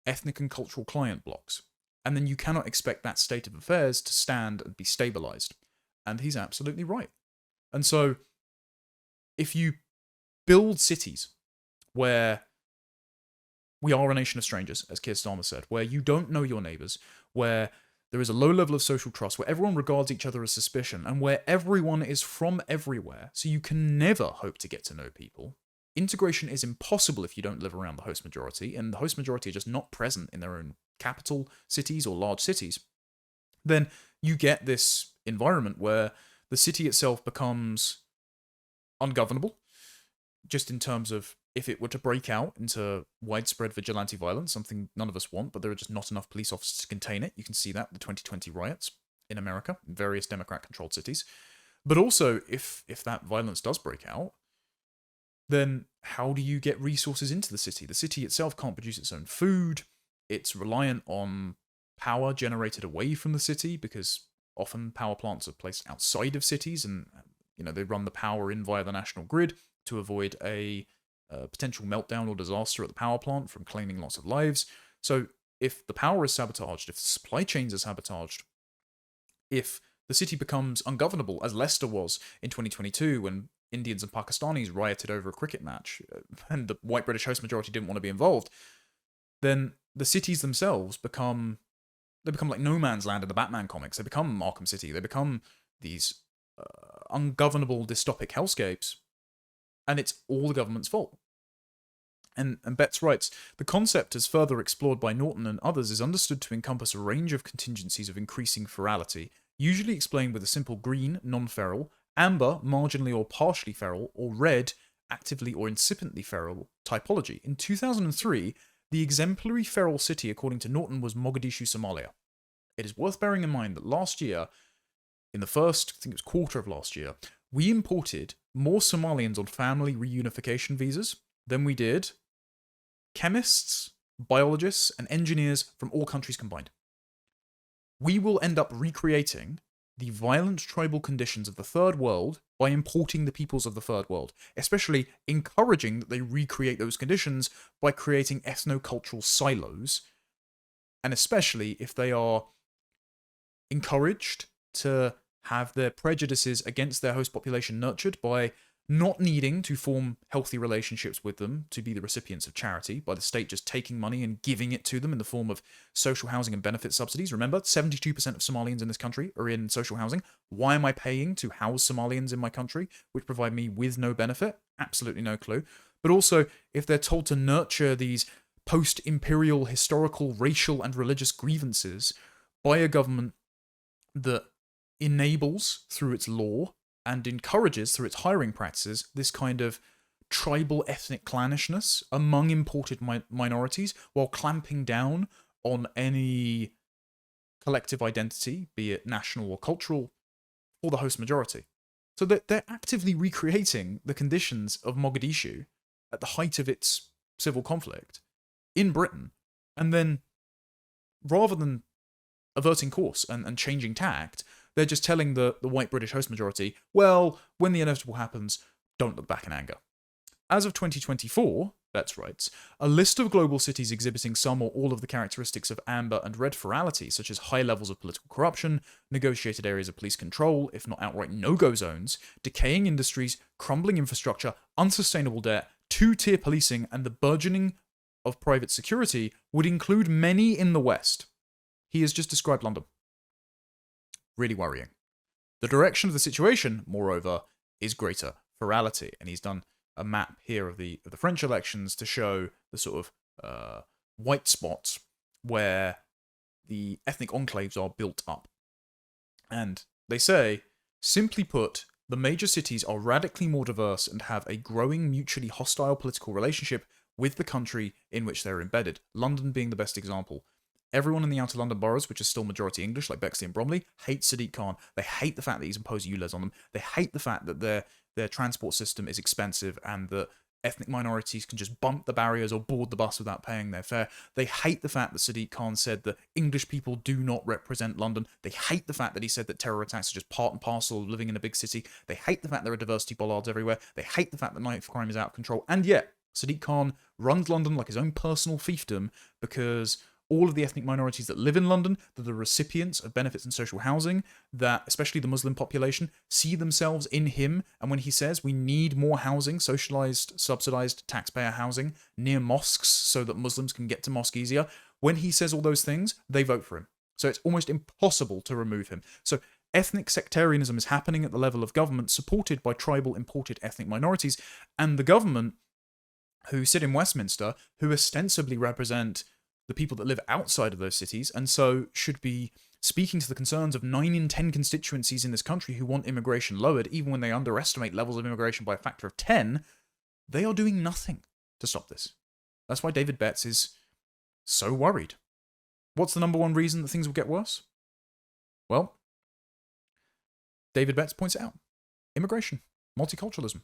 ethnic and cultural client blocks. And then you cannot expect that state of affairs to stand and be stabilized. And he's absolutely right. And so if you build cities where we are a nation of strangers, as Keir Starmer said, where you don't know your neighbours, where there is a low level of social trust, where everyone regards each other as suspicion, and where everyone is from everywhere, so you can never hope to get to know people. Integration is impossible if you don't live around the host majority, and the host majority are just not present in their own capital cities or large cities. Then you get this environment where the city itself becomes ungovernable, just in terms of if it were to break out into widespread vigilante violence, something none of us want, but there are just not enough police officers to contain it. You can see that in the 2020 riots in America, in various Democrat-controlled cities. But also, if that violence does break out, then how do you get resources into the city? The city itself can't produce its own food. It's reliant on power generated away from the city because often power plants are placed outside of cities and they run the power in via the national grid to avoid a potential meltdown or disaster at the power plant from claiming lots of lives. So if the power is sabotaged, if the supply chains are sabotaged, if the city becomes ungovernable, as Leicester was in 2022 when Indians and Pakistanis rioted over a cricket match and the white British host majority didn't want to be involved, then the cities themselves become like no man's land in the Batman comics. They become Arkham City. They become these ungovernable dystopic hellscapes, and it's all the government's fault. And Betz writes, the concept, as further explored by Norton and others, is understood to encompass a range of contingencies of increasing ferality, usually explained with a simple green, non-feral, amber, marginally or partially feral, or red, actively or incipiently feral typology. In 2003, the exemplary feral city, according to Norton, was Mogadishu, Somalia. it is worth bearing in mind that last year, in the first, I think it was quarter of last year, we imported more Somalians on family reunification visas than we did chemists, biologists, and engineers from all countries combined. We will end up recreating the violent tribal conditions of the third world by importing the peoples of the third world, especially encouraging that they recreate those conditions by creating ethno-cultural silos, and especially if they are encouraged to have their prejudices against their host population nurtured by not needing to form healthy relationships with them to be the recipients of charity, by the state just taking money and giving it to them in the form of social housing and benefit subsidies. Remember, 72% of Somalians in this country are in social housing. Why am I paying to house Somalians in my country, which provide me with no benefit? Absolutely no clue. But also, if they're told to nurture these post-imperial, historical, racial, and religious grievances by a government that enables, through its law, and encourages, through its hiring practices, this kind of tribal ethnic clannishness among imported minorities, while clamping down on any collective identity, be it national or cultural, for the host majority. So that they're actively recreating the conditions of Mogadishu at the height of its civil conflict in Britain, and then, rather than averting course and changing tact, they're just telling the white British host majority, well, when the inevitable happens, don't look back in anger. As of 2024, Betz writes, a list of global cities exhibiting some or all of the characteristics of amber and red ferality, such as high levels of political corruption, negotiated areas of police control, if not outright no-go zones, decaying industries, crumbling infrastructure, unsustainable debt, two-tier policing, and the burgeoning of private security, would include many in the West. He has just described London. Really worrying. The direction of the situation, moreover, is greater ferality, and he's done a map here of the French elections to show the sort of white spots where the ethnic enclaves are built up. And they say, simply put, the major cities are radically more diverse and have a growing mutually hostile political relationship with the country in which they're embedded, London being the best example. Everyone in the outer London boroughs, which is still majority English, like Bexley and Bromley, hate Sadiq Khan. They hate the fact that he's imposed ULEZ on them. They hate the fact that their transport system is expensive and that ethnic minorities can just bump the barriers or board the bus without paying their fare. They hate the fact that Sadiq Khan said that English people do not represent London. They hate the fact that he said that terror attacks are just part and parcel of living in a big city. They hate the fact there are diversity bollards everywhere. They hate the fact that knife crime is out of control. And yet, Sadiq Khan runs London like his own personal fiefdom because all of the ethnic minorities that live in London, that are the recipients of benefits and social housing, that especially the Muslim population, see themselves in him. And when he says we need more housing, socialised, subsidised taxpayer housing near mosques so that Muslims can get to mosque easier, when he says all those things, they vote for him. So it's almost impossible to remove him. So ethnic sectarianism is happening at the level of government, supported by tribal imported ethnic minorities, and the government, who sit in Westminster, who ostensibly represent the people that live outside of those cities, and so should be speaking to the concerns of 9 in 10 constituencies in this country who want immigration lowered, even when they underestimate levels of immigration by a factor of 10, they are doing nothing to stop this. That's why David Betz is so worried. What's the number one reason that things will get worse? Well, David Betz points it out. Immigration, multiculturalism.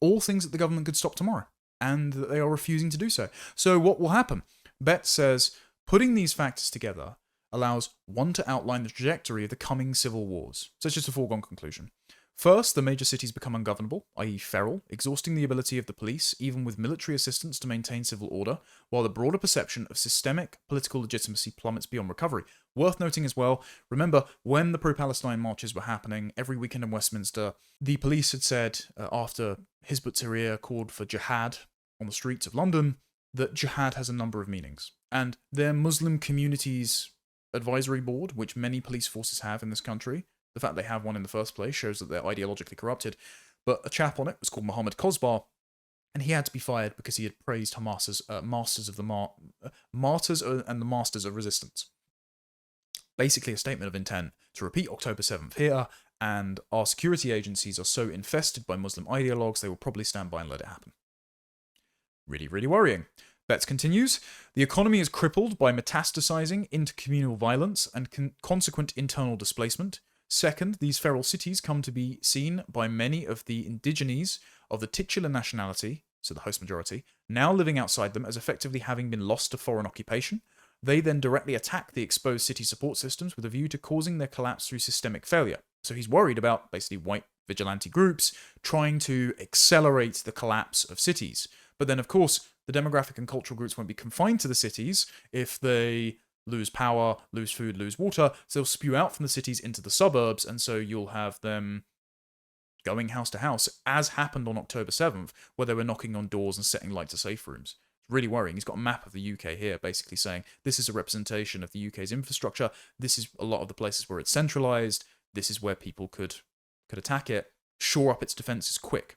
All things that the government could stop tomorrow, and that they are refusing to do so. So what will happen? Betz says, putting these factors together allows one to outline the trajectory of the coming civil wars. So it's just a foregone conclusion. First, the major cities become ungovernable, i.e. feral, exhausting the ability of the police, even with military assistance, to maintain civil order, while the broader perception of systemic political legitimacy plummets beyond recovery. Worth noting as well, remember, when the pro-Palestine marches were happening every weekend in Westminster, the police had said, after Hizb ut-Tahrir called for jihad on the streets of London, that jihad has a number of meanings. And their Muslim communities advisory board, which many police forces have in this country, the fact they have one in the first place shows that they're ideologically corrupted. But a chap on it was called Mohammed Kosbar, and he had to be fired because he had praised Hamas's martyrs and the masters of resistance. Basically a statement of intent to repeat October 7th here, and our security agencies are so infested by Muslim ideologues they will probably stand by and let it happen. Really, really worrying. Betz continues, the economy is crippled by metastasizing into communal violence and consequent internal displacement. Second, these feral cities come to be seen by many of the indigenes of the titular nationality, so the host majority, now living outside them as effectively having been lost to foreign occupation. They then directly attack the exposed city support systems with a view to causing their collapse through systemic failure. So he's worried about basically white vigilante groups trying to accelerate the collapse of cities. But then, of course, the demographic and cultural groups won't be confined to the cities if they lose power, lose food, lose water. So they'll spew out from the cities into the suburbs, and so you'll have them going house to house, as happened on October 7th, where they were knocking on doors and setting light to safe rooms. It's really worrying. He's got a map of the UK here, basically saying this is a representation of the UK's infrastructure. This is a lot of the places where it's centralised. This is where people could attack it, shore up its defences quick.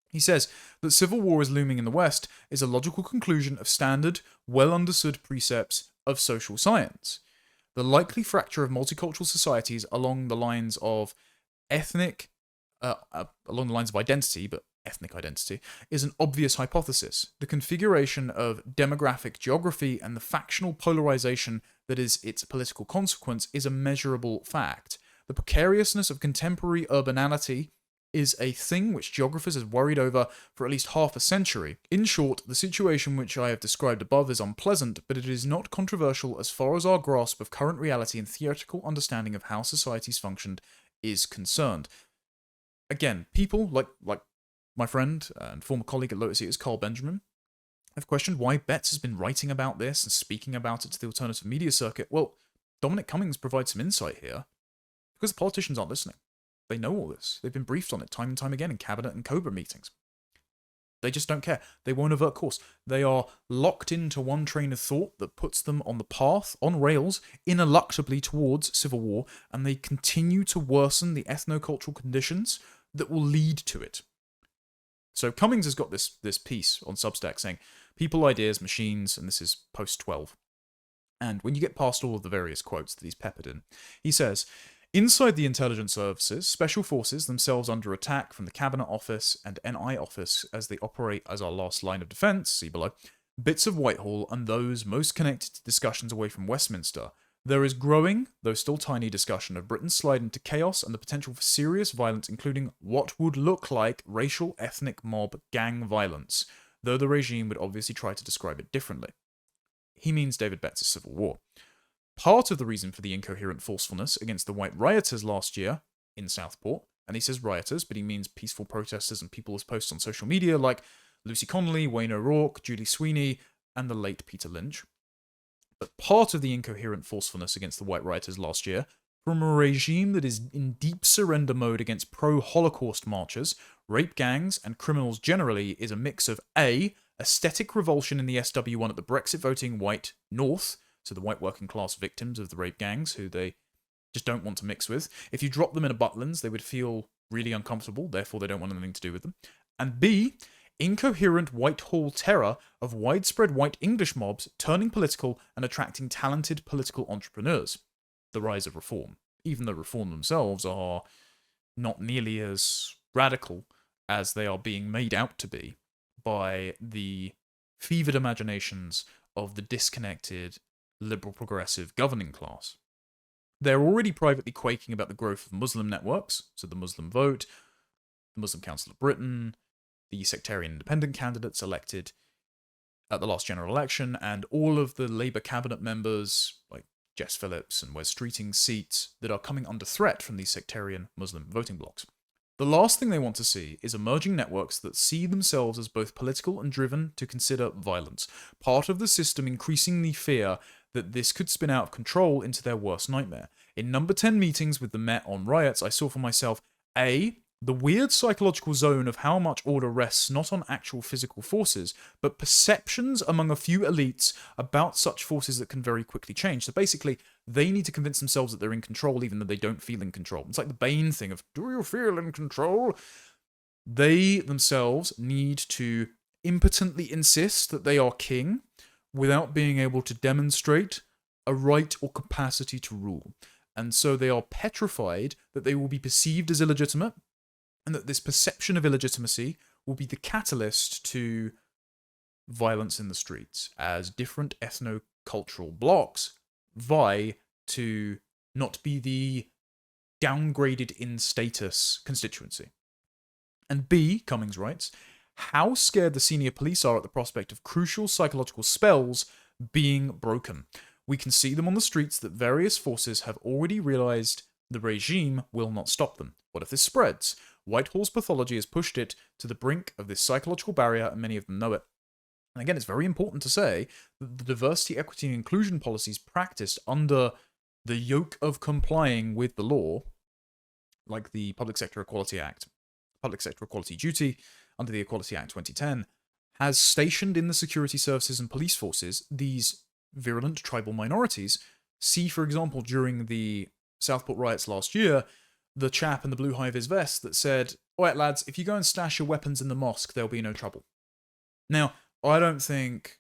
He says that civil war is looming in the West is a logical conclusion of standard, well-understood precepts of social science. The likely fracture of multicultural societies along the lines of along the lines of identity, but ethnic identity, is an obvious hypothesis. The configuration of demographic geography and the factional polarization that is its political consequence is a measurable fact. The precariousness of contemporary urbanality is a thing which geographers have worried over for at least half a century. In short, the situation which I have described above is unpleasant, but it is not controversial as far as our grasp of current reality and theoretical understanding of how societies functioned is concerned. Again, people like my friend and former colleague at Lotus Eaters, Carl Benjamin, have questioned why Betz has been writing about this and speaking about it to the alternative media circuit. Well, Dominic Cummings provides some insight here because the politicians aren't listening. They know all this. They've been briefed on it time and time again in cabinet and Cobra meetings. They just don't care. They won't avert course. They are locked into one train of thought that puts them on the path, on rails, ineluctably towards civil war, and they continue to worsen the ethno-cultural conditions that will lead to it. So Cummings has got this piece on Substack saying, people, ideas, machines, and this is post 12. And when you get past all of the various quotes that he's peppered in, he says, inside the intelligence services, special forces themselves under attack from the Cabinet Office and NI Office as they operate as our last line of defence, see below, bits of Whitehall and those most connected to discussions away from Westminster, there is growing, though still tiny, discussion of Britain's slide into chaos and the potential for serious violence, including what would look like racial, ethnic, mob, gang violence, though the regime would obviously try to describe it differently. He means David Betz's civil war. Part of the reason for the incoherent forcefulness against the white rioters last year in Southport, and he says rioters, but he means peaceful protesters and people as posts on social media like Lucy Connolly, Wayne O'Rourke, Julie Sweeney, and the late Peter Lynch. But part of the incoherent forcefulness against the white rioters last year, from a regime that is in deep surrender mode against pro-Holocaust marchers, rape gangs, and criminals generally, is a mix of A, aesthetic revulsion in the SW1 at the Brexit voting white North, so the white working class victims of the rape gangs, who they just don't want to mix with. If you drop them in a Butlins, they would feel really uncomfortable, therefore they don't want anything to do with them. And B, incoherent Whitehall terror of widespread white English mobs turning political and attracting talented political entrepreneurs. The rise of reform, even though reform themselves are not nearly as radical as they are being made out to be by the fevered imaginations of the disconnected liberal progressive governing class. They're already privately quaking about the growth of Muslim networks, so the Muslim Vote, the Muslim Council of Britain, the sectarian independent candidates elected at the last general election, and all of the Labour cabinet members, like Jess Phillips and Wes Streeting's seats, that are coming under threat from these sectarian Muslim voting blocs. The last thing they want to see is emerging networks that see themselves as both political and driven to consider violence, part of the system increasingly fear that this could spin out of control into their worst nightmare. In number 10 meetings with the Met on riots, I saw for myself, A, the weird psychological zone of how much order rests not on actual physical forces, but perceptions among a few elites about such forces that can very quickly change. So basically, they need to convince themselves that they're in control even though they don't feel in control. It's like the Bane thing of, do you feel in control? They themselves need to impotently insist that they are king without being able to demonstrate a right or capacity to rule. And so they are petrified that they will be perceived as illegitimate, and that this perception of illegitimacy will be the catalyst to violence in the streets, as different ethno-cultural blocks vie to not be the downgraded in status constituency. And B, Cummings writes, how scared the senior police are at the prospect of crucial psychological spells being broken. We can see them on the streets that various forces have already realized the regime will not stop them. What if this spreads? Whitehall's pathology has pushed it to the brink of this psychological barrier, and many of them know it. And again, it's very important to say that the diversity, equity, and inclusion policies practiced under the yoke of complying with the law, like the Public Sector Equality Act, Public Sector Equality Duty, under the Equality Act 2010, has stationed in the security services and police forces these virulent tribal minorities. See, for example, during the Southport riots last year, the chap in the blue high-vis vest that said, "Alright lads, if you go and stash your weapons in the mosque, there'll be no trouble." Now, I don't think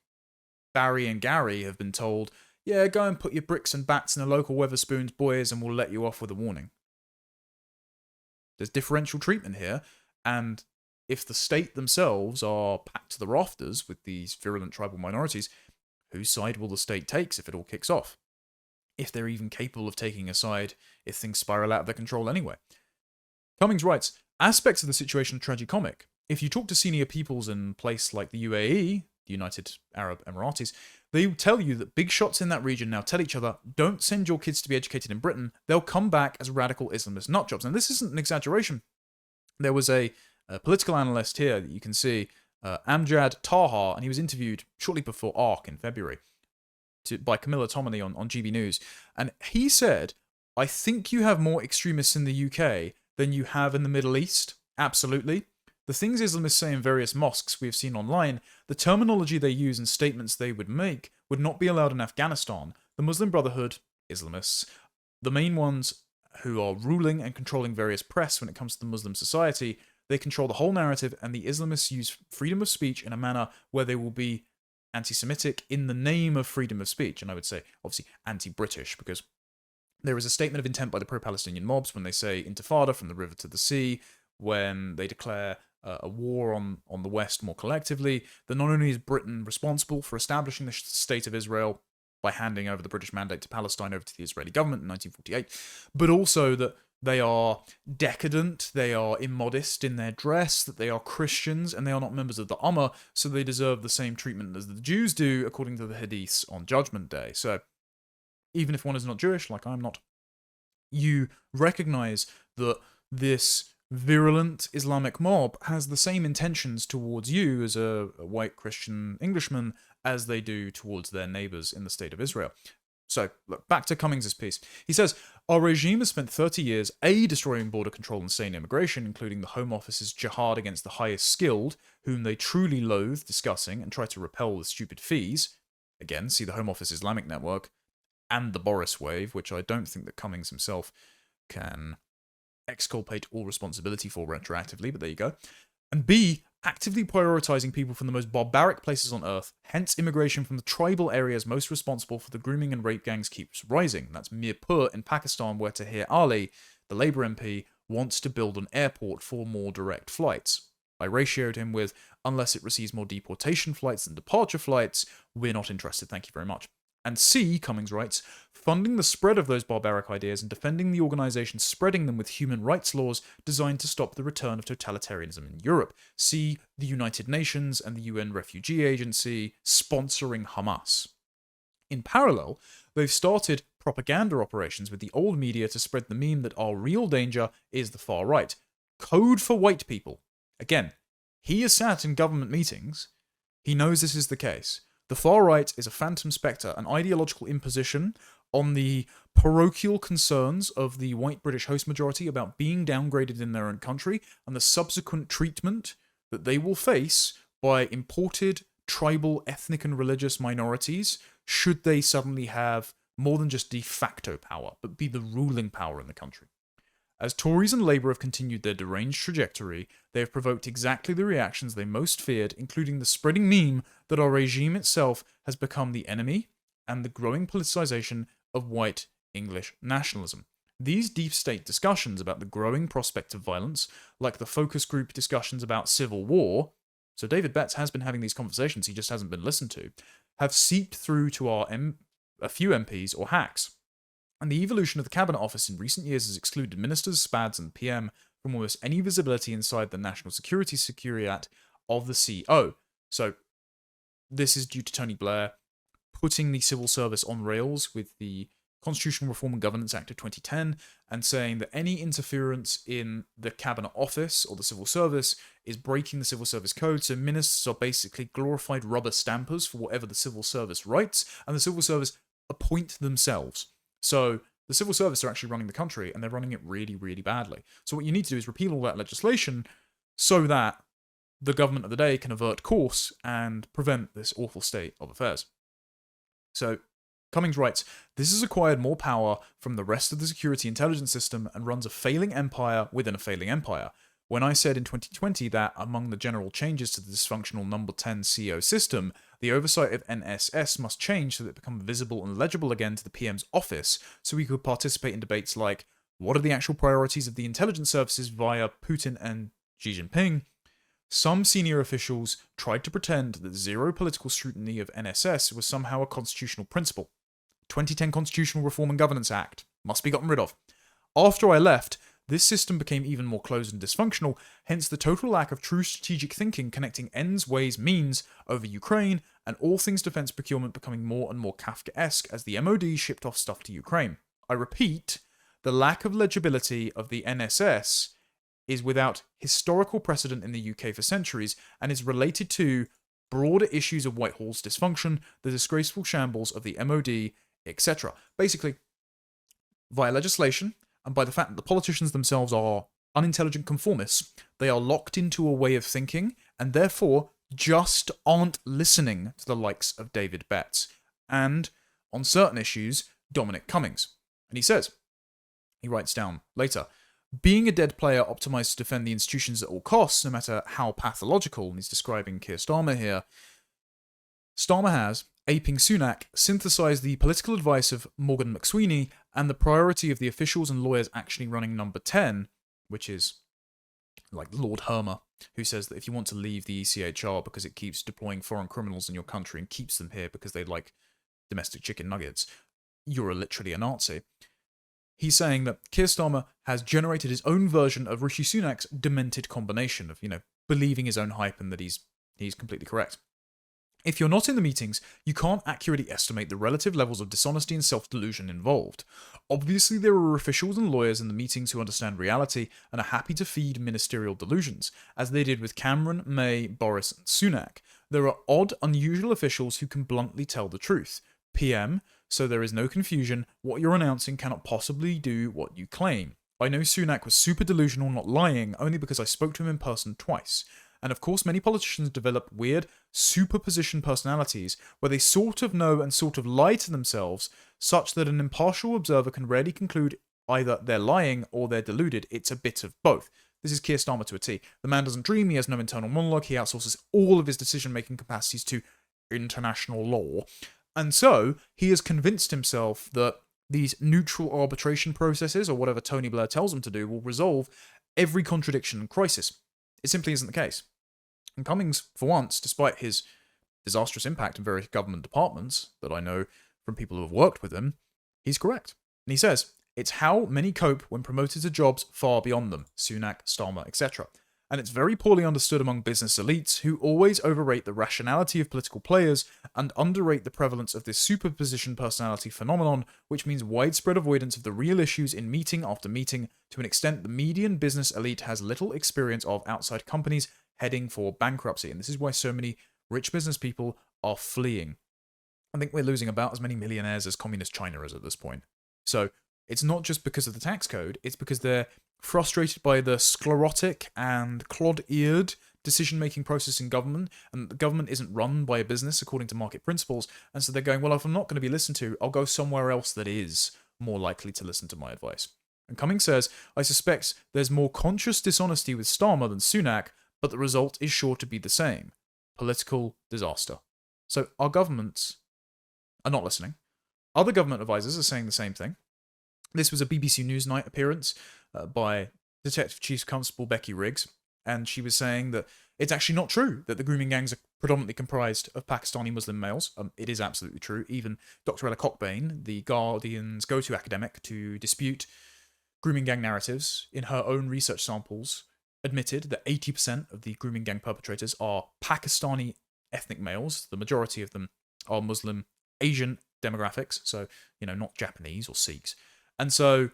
Barry and Gary have been told, "Yeah, go and put your bricks and bats in the local Weatherspoons, boys, and we'll let you off with a warning." There's differential treatment here, and if the state themselves are packed to the rafters with these virulent tribal minorities, whose side will the state take if it all kicks off? If they're even capable of taking a side if things spiral out of their control anyway. Cummings writes, aspects of the situation are tragicomic. If you talk to senior peoples in a place like the UAE, the United Arab Emiratis, they tell you that big shots in that region now tell each other, don't send your kids to be educated in Britain, they'll come back as radical Islamist nutjobs. And this isn't an exaggeration. There was a political analyst here that you can see, Amjad Taha, and he was interviewed shortly before ARC in February by Camilla Tominey on GB News. And he said, I think you have more extremists in the UK than you have in the Middle East. Absolutely. The things Islamists say in various mosques we have seen online, the terminology they use and statements they would make would not be allowed in Afghanistan. The Muslim Brotherhood, Islamists, the main ones who are ruling and controlling various press when it comes to the Muslim society, they control the whole narrative, and the Islamists use freedom of speech in a manner where they will be anti-Semitic in the name of freedom of speech. And I would say, obviously, anti-British, because there is a statement of intent by the pro-Palestinian mobs when they say intifada from the river to the sea, when they declare a war on the West more collectively, that not only is Britain responsible for establishing the state of Israel by handing over the British mandate to Palestine over to the Israeli government in 1948, but also that they are decadent, they are immodest in their dress, that they are Christians, and they are not members of the Ummah, so they deserve the same treatment as the Jews do, according to the Hadiths on Judgment Day. So, even if one is not Jewish, like I'm not, you recognize that this virulent Islamic mob has the same intentions towards you as a white Christian Englishman as they do towards their neighbors in the state of Israel. So, look, back to Cummings' piece. He says, our regime has spent 30 years, A, destroying border control and sane immigration, including the Home Office's jihad against the highest skilled, whom they truly loathe discussing and try to repel with stupid fees. Again, see the Home Office Islamic Network, and the Boris wave, which I don't think that Cummings himself can exculpate all responsibility for retroactively, but there you go. And B, actively prioritizing people from the most barbaric places on earth, hence immigration from the tribal areas most responsible for the grooming and rape gangs keeps rising. That's Mirpur in Pakistan, where Tahir Ali, the Labour MP, wants to build an airport for more direct flights. I ratioed him with, unless it receives more deportation flights than departure flights, we're not interested, thank you very much. And C, Cummings writes, funding the spread of those barbaric ideas and defending the organisations spreading them with human rights laws designed to stop the return of totalitarianism in Europe. See the United Nations and the UN Refugee Agency sponsoring Hamas. In parallel, they've started propaganda operations with the old media to spread the meme that our real danger is the far right. Code for white people. Again, he has sat in government meetings. He knows this is the case. The far right is a phantom spectre, an ideological imposition on the parochial concerns of the white British host majority about being downgraded in their own country and the subsequent treatment that they will face by imported tribal, ethnic and religious minorities should they suddenly have more than just de facto power, but be the ruling power in the country. As Tories and Labour have continued their deranged trajectory, they have provoked exactly the reactions they most feared, including the spreading meme that our regime itself has become the enemy and the growing politicisation of white English nationalism. These deep state discussions about the growing prospect of violence, like the focus group discussions about civil war, so David Betz has been having these conversations, he just hasn't been listened to, have seeped through to a few MPs or hacks. And the evolution of the Cabinet Office in recent years has excluded ministers, SPADs, and PM from almost any visibility inside the National Security Secretariat of the CO. So this is due to Tony Blair putting the civil service on rails with the Constitutional Reform and Governance Act of 2010 and saying that any interference in the Cabinet Office or the civil service is breaking the civil service code. So ministers are basically glorified rubber stampers for whatever the civil service writes, and the civil service appoint themselves. So the civil service are actually running the country, and they're running it really, really badly. So what you need to do is repeal all that legislation so that the government of the day can avert course and prevent this awful state of affairs. So Cummings writes, "This has acquired more power from the rest of the security intelligence system and runs a failing empire within a failing empire. When I said in 2020 that among the general changes to the dysfunctional number 10 CO system, the oversight of NSS must change so that it becomes visible and legible again to the PM's office, so we could participate in debates like, what are the actual priorities of the intelligence services via Putin and Xi Jinping? Some senior officials tried to pretend that zero political scrutiny of NSS was somehow a constitutional principle. 2010 Constitutional Reform and Governance Act must be gotten rid of. After I left, this system became even more closed and dysfunctional, hence the total lack of true strategic thinking connecting ends, ways, means over Ukraine, and all things defense procurement becoming more and more Kafkaesque as the MOD shipped off stuff to Ukraine. I repeat, the lack of legibility of the NSS is without historical precedent in the UK for centuries and is related to broader issues of Whitehall's dysfunction, the disgraceful shambles of the MOD, etc. Basically, via legislation, and by the fact that the politicians themselves are unintelligent conformists, they are locked into a way of thinking, and therefore just aren't listening to the likes of David Betz, and, on certain issues, Dominic Cummings. And he writes down later, being a dead player optimized to defend the institutions at all costs, no matter how pathological, and he's describing Keir Starmer here, Starmer has, aping Sunak, synthesized the political advice of Morgan McSweeney and the priority of the officials and lawyers actually running number 10, which is like Lord Hermer, who says that if you want to leave the ECHR because it keeps deploying foreign criminals in your country and keeps them here because they like domestic chicken nuggets, you're literally a Nazi. He's saying that Keir Starmer has generated his own version of Rishi Sunak's demented combination of, believing his own hype and that he's completely correct. If you're not in the meetings, you can't accurately estimate the relative levels of dishonesty and self-delusion involved. Obviously, there are officials and lawyers in the meetings who understand reality and are happy to feed ministerial delusions, as they did with Cameron, May, Boris, and Sunak. There are odd, unusual officials who can bluntly tell the truth. PM, so there is no confusion, what you're announcing cannot possibly do what you claim. I know Sunak was super delusional, not lying, only because I spoke to him in person twice. And of course, many politicians develop weird, superposition personalities where they sort of know and sort of lie to themselves, such that an impartial observer can rarely conclude either they're lying or they're deluded. It's a bit of both. This is Keir Starmer to a T. The man doesn't dream, he has no internal monologue, he outsources all of his decision-making capacities to international law. And so, he has convinced himself that these neutral arbitration processes, or whatever Tony Blair tells him to do, will resolve every contradiction and crisis. It simply isn't the case. And Cummings, for once, despite his disastrous impact in various government departments that I know from people who have worked with him, he's correct. And he says, it's how many cope when promoted to jobs far beyond them, Sunak, Starmer, etc. And it's very poorly understood among business elites who always overrate the rationality of political players and underrate the prevalence of this superposition personality phenomenon, which means widespread avoidance of the real issues in meeting after meeting to an extent the median business elite has little experience of outside companies heading for bankruptcy. And this is why so many rich business people are fleeing. I think we're losing about as many millionaires as communist China is at this point. So it's not just because of the tax code, it's because they're frustrated by the sclerotic and clod-eared decision-making process in government, and the government isn't run by a business according to market principles, and so they're going, well, if I'm not going to be listened to, I'll go somewhere else that is more likely to listen to my advice. And Cummings says, I suspect there's more conscious dishonesty with Starmer than Sunak, but the result is sure to be the same. Political disaster. So our governments are not listening. Other government advisors are saying the same thing. This was a BBC Newsnight appearance by Detective Chief Constable Becky Riggs, and she was saying that It's actually not true that the grooming gangs are predominantly comprised of Pakistani Muslim males. It is absolutely true. Even Dr. Ella Cockbain, the Guardian's go-to academic to dispute grooming gang narratives, in her own research samples, admitted that 80% of the grooming gang perpetrators are Pakistani ethnic males. The majority of them are Muslim Asian demographics, so, not Japanese or Sikhs. And so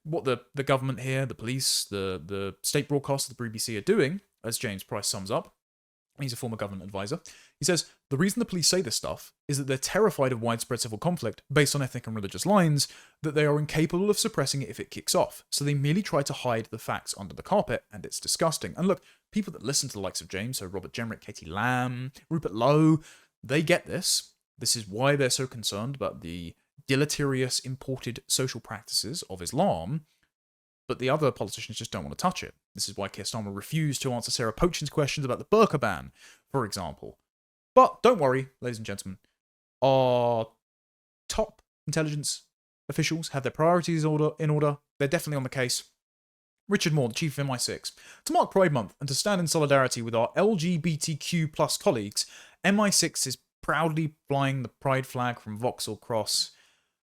what the government here, the police, the state broadcaster, the BBC are doing, as James Price sums up, he's a former government advisor, he says, the reason the police say this stuff is that they're terrified of widespread civil conflict based on ethnic and religious lines, that they are incapable of suppressing it if it kicks off. So they merely try to hide the facts under the carpet, and it's disgusting. And look, people that listen to the likes of James, so Robert Jenrick, Katie Lamb, Rupert Lowe, they get this. This is why they're so concerned about the deleterious imported social practices of Islam, but the other politicians just don't want to touch it. This is why Keir Starmer refused to answer Sarah Pochin's questions about the burka ban, for example. But don't worry, ladies and gentlemen, our top intelligence officials have their priorities in order. They're definitely on the case. Richard Moore, the chief of MI6. To mark Pride Month and to stand in solidarity with our LGBTQ plus colleagues, MI6 is proudly flying the pride flag from Vauxhall Cross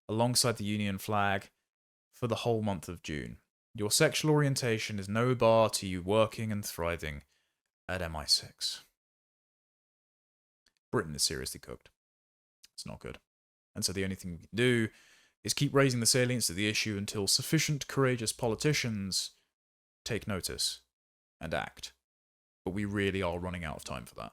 alongside the Union flag for the whole month of June. Your sexual orientation is no bar to you working and thriving at MI6. Britain is seriously cooked. It's not good. And so the only thing we can do is keep raising the salience of the issue until sufficient courageous politicians take notice and act. But we really are running out of time for that.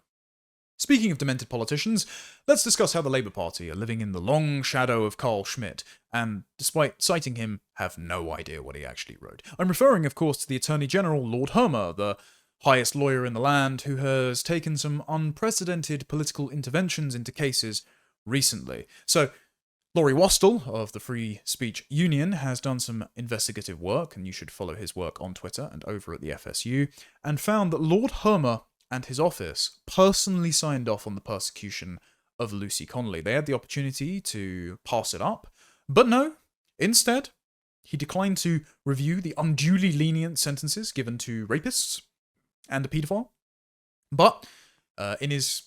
Speaking of demented politicians, let's discuss how the Labour Party are living in the long shadow of Carl Schmitt, and, despite citing him, have no idea what he actually wrote. I'm referring, of course, to the Attorney General, Lord Hermer, the highest lawyer in the land, who has taken some unprecedented political interventions into cases recently. So, Laurie Wastel of the Free Speech Union has done some investigative work, and you should follow his work on Twitter and over at the FSU, and found that Lord Hermer and his office personally signed off on the persecution of Lucy Connolly. They had the opportunity to pass it up, but no. Instead, he declined to review the unduly lenient sentences given to rapists and a paedophile. But in his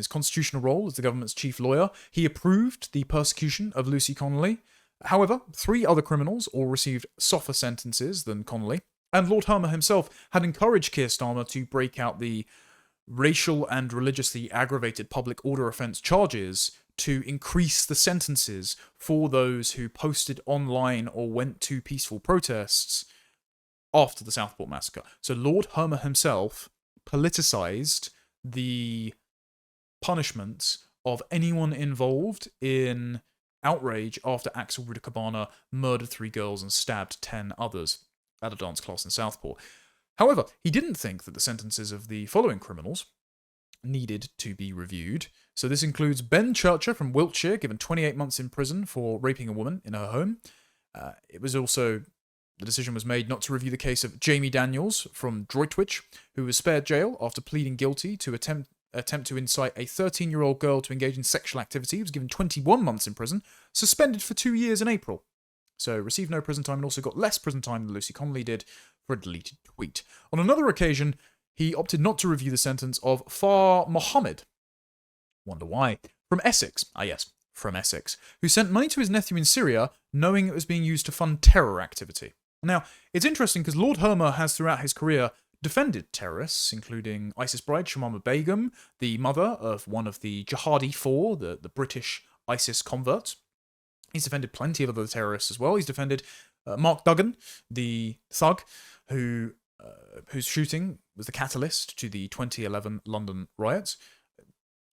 constitutional role as the government's chief lawyer, he approved the persecution of Lucy Connolly. However, 3 other criminals all received softer sentences than Connolly. And Lord Hermer himself had encouraged Keir Starmer to break out the racial and religiously aggravated public order offence charges to increase the sentences for those who posted online or went to peaceful protests after the Southport massacre. So Lord Hermer himself politicised the punishments of anyone involved in outrage after Axel Rudakabana murdered 3 girls and stabbed 10 others at a dance class in Southport. However, he didn't think that the sentences of the following criminals needed to be reviewed. So this includes Ben Churcher from Wiltshire, given 28 months in prison for raping a woman in her home. The decision was made not to review the case of Jamie Daniels from Droitwich, who was spared jail after pleading guilty to attempt to incite a 13-year-old girl to engage in sexual activity. He was given 21 months in prison, suspended for 2 years in April. So received no prison time and also got less prison time than Lucy Connolly did for a deleted tweet. On another occasion, he opted not to review the sentence of Far Mohammed. Wonder why. From Essex. Ah yes, from Essex. Who sent money to his nephew in Syria, knowing it was being used to fund terror activity. Now, it's interesting because Lord Hermer has throughout his career defended terrorists, including ISIS bride Shamama Begum, the mother of one of the Jihadi 4, the British ISIS converts. He's defended plenty of other terrorists as well. He's defended Mark Duggan, the thug, whose shooting was the catalyst to the 2011 London riots.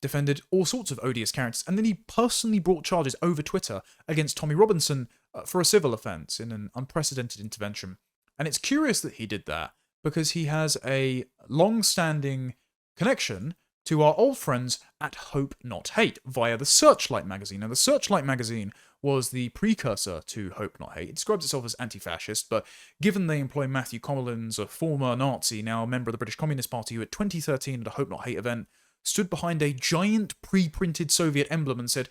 Defended all sorts of odious characters. And then he personally brought charges over Twitter against Tommy Robinson for a civil offence in an unprecedented intervention. And it's curious that he did that because he has a long-standing connection to our old friends at Hope Not Hate via the Searchlight magazine. Now, the Searchlight magazine was the precursor to Hope Not Hate. It describes itself as anti-fascist, but given they employ Matthew Collins, a former Nazi, now a member of the British Communist Party, who at 2013 at a Hope Not Hate event stood behind a giant pre-printed Soviet emblem and said,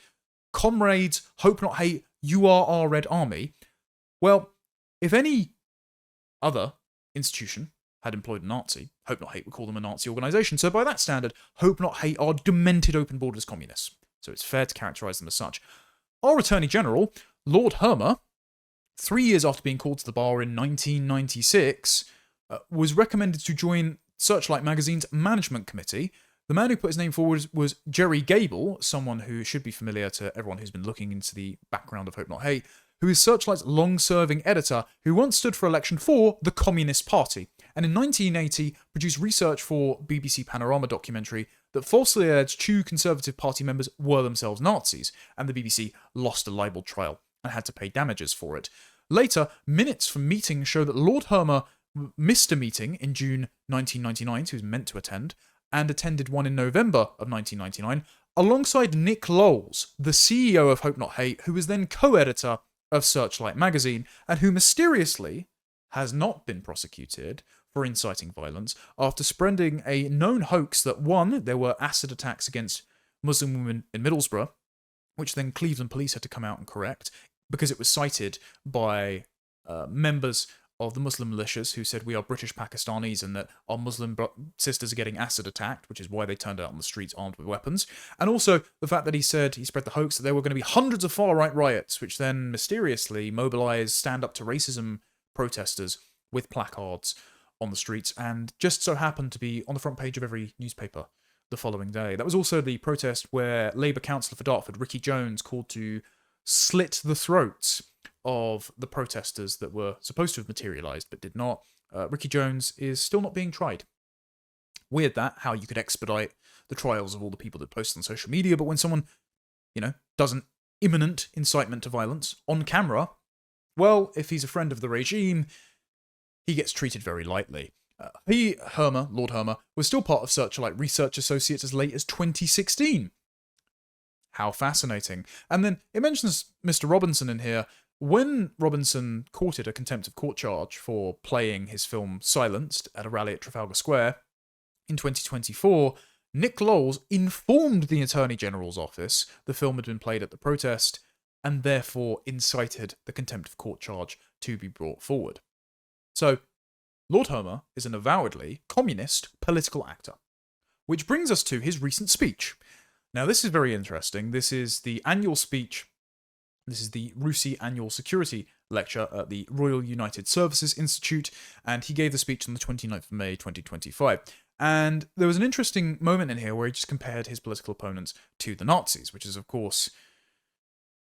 "Comrades, Hope Not Hate, you are our Red Army." Well, if any other institution had employed a Nazi, Hope Not Hate would call them a Nazi organisation. So by that standard, Hope Not Hate are demented open borders communists. So it's fair to characterise them as such. Our Attorney General, Lord Hermer, 3 years after being called to the bar in 1996, was recommended to join Searchlight Magazine's management committee. The man who put his name forward was Jerry Gable, someone who should be familiar to everyone who's been looking into the background of Hope Not Hate, who is Searchlight's long-serving editor, who once stood for election for the Communist Party, and in 1980 produced research for BBC Panorama documentary that falsely alleged 2 Conservative Party members were themselves Nazis, and the BBC lost a libel trial and had to pay damages for it. Later, minutes from meetings show that Lord Hermer missed a meeting in June 1999, so he was meant to attend, and attended one in November of 1999, alongside Nick Lowles, the CEO of Hope Not Hate, who was then co-editor of Searchlight Magazine, and who mysteriously has not been prosecuted for inciting violence after spreading a known hoax that, one, there were acid attacks against Muslim women in Middlesbrough, which then Cleveland police had to come out and correct, because it was cited by members of the Muslim militias who said we are British Pakistanis and that our Muslim sisters are getting acid attacked, which is why they turned out on the streets armed with weapons. And also the fact that he said he spread the hoax that there were going to be hundreds of far-right riots, which then mysteriously mobilised Stand Up to Racism protesters with placards on the streets, and just so happened to be on the front page of every newspaper the following day. That was also the protest where Labour councillor for Dartford, Ricky Jones, called to slit the throats of the protesters that were supposed to have materialised but did not. Ricky Jones is still not being tried. Weird that, how you could expedite the trials of all the people that post on social media, but when someone, does an imminent incitement to violence on camera, well, if he's a friend of the regime, he gets treated very lightly. Lord Hermer, was still part of Searchlight Research Associates as late as 2016. How fascinating. And then it mentions Mr. Robinson in here. When Robinson courted a contempt of court charge for playing his film Silenced at a rally at Trafalgar Square in 2024, Nick Lowles informed the Attorney General's office the film had been played at the protest and therefore incited the contempt of court charge to be brought forward. So, Lord Hermer is an avowedly communist political actor. Which brings us to his recent speech. Now, this is very interesting. This is the annual speech. This is the RUSI Annual Security Lecture at the Royal United Services Institute, and he gave the speech on the 29th of May 2025. And there was an interesting moment in here where he just compared his political opponents to the Nazis, which is, of course,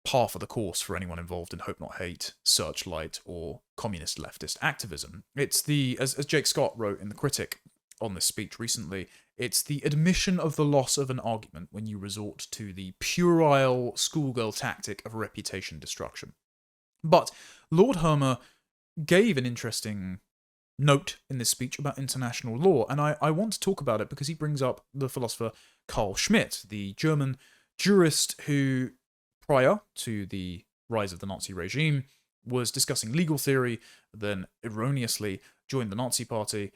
par for the course for anyone involved in Hope Not Hate, Searchlight, or communist leftist activism. It's the, as Jake Scott wrote in The Critic on this speech recently, it's the admission of the loss of an argument when you resort to the puerile schoolgirl tactic of reputation destruction. But Lord Hermer gave an interesting note in this speech about international law, and I want to talk about it because he brings up the philosopher Carl Schmitt, the German jurist who, prior to the rise of the Nazi regime, was discussing legal theory, then erroneously joined the Nazi Party,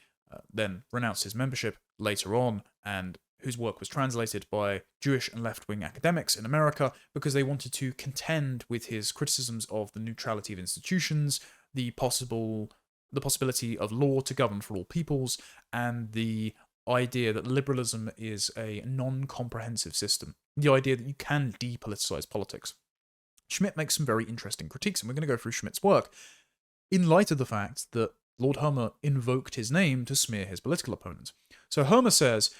then renounced his membership later on, and whose work was translated by Jewish and left-wing academics in America because they wanted to contend with his criticisms of the neutrality of institutions, the possibility of law to govern for all peoples, and the idea that liberalism is a non-comprehensive system, the idea that you can depoliticize politics. Schmitt makes some very interesting critiques, and we're going to go through Schmitt's work in light of the fact that Lord Hermer invoked his name to smear his political opponents. So Hermer says,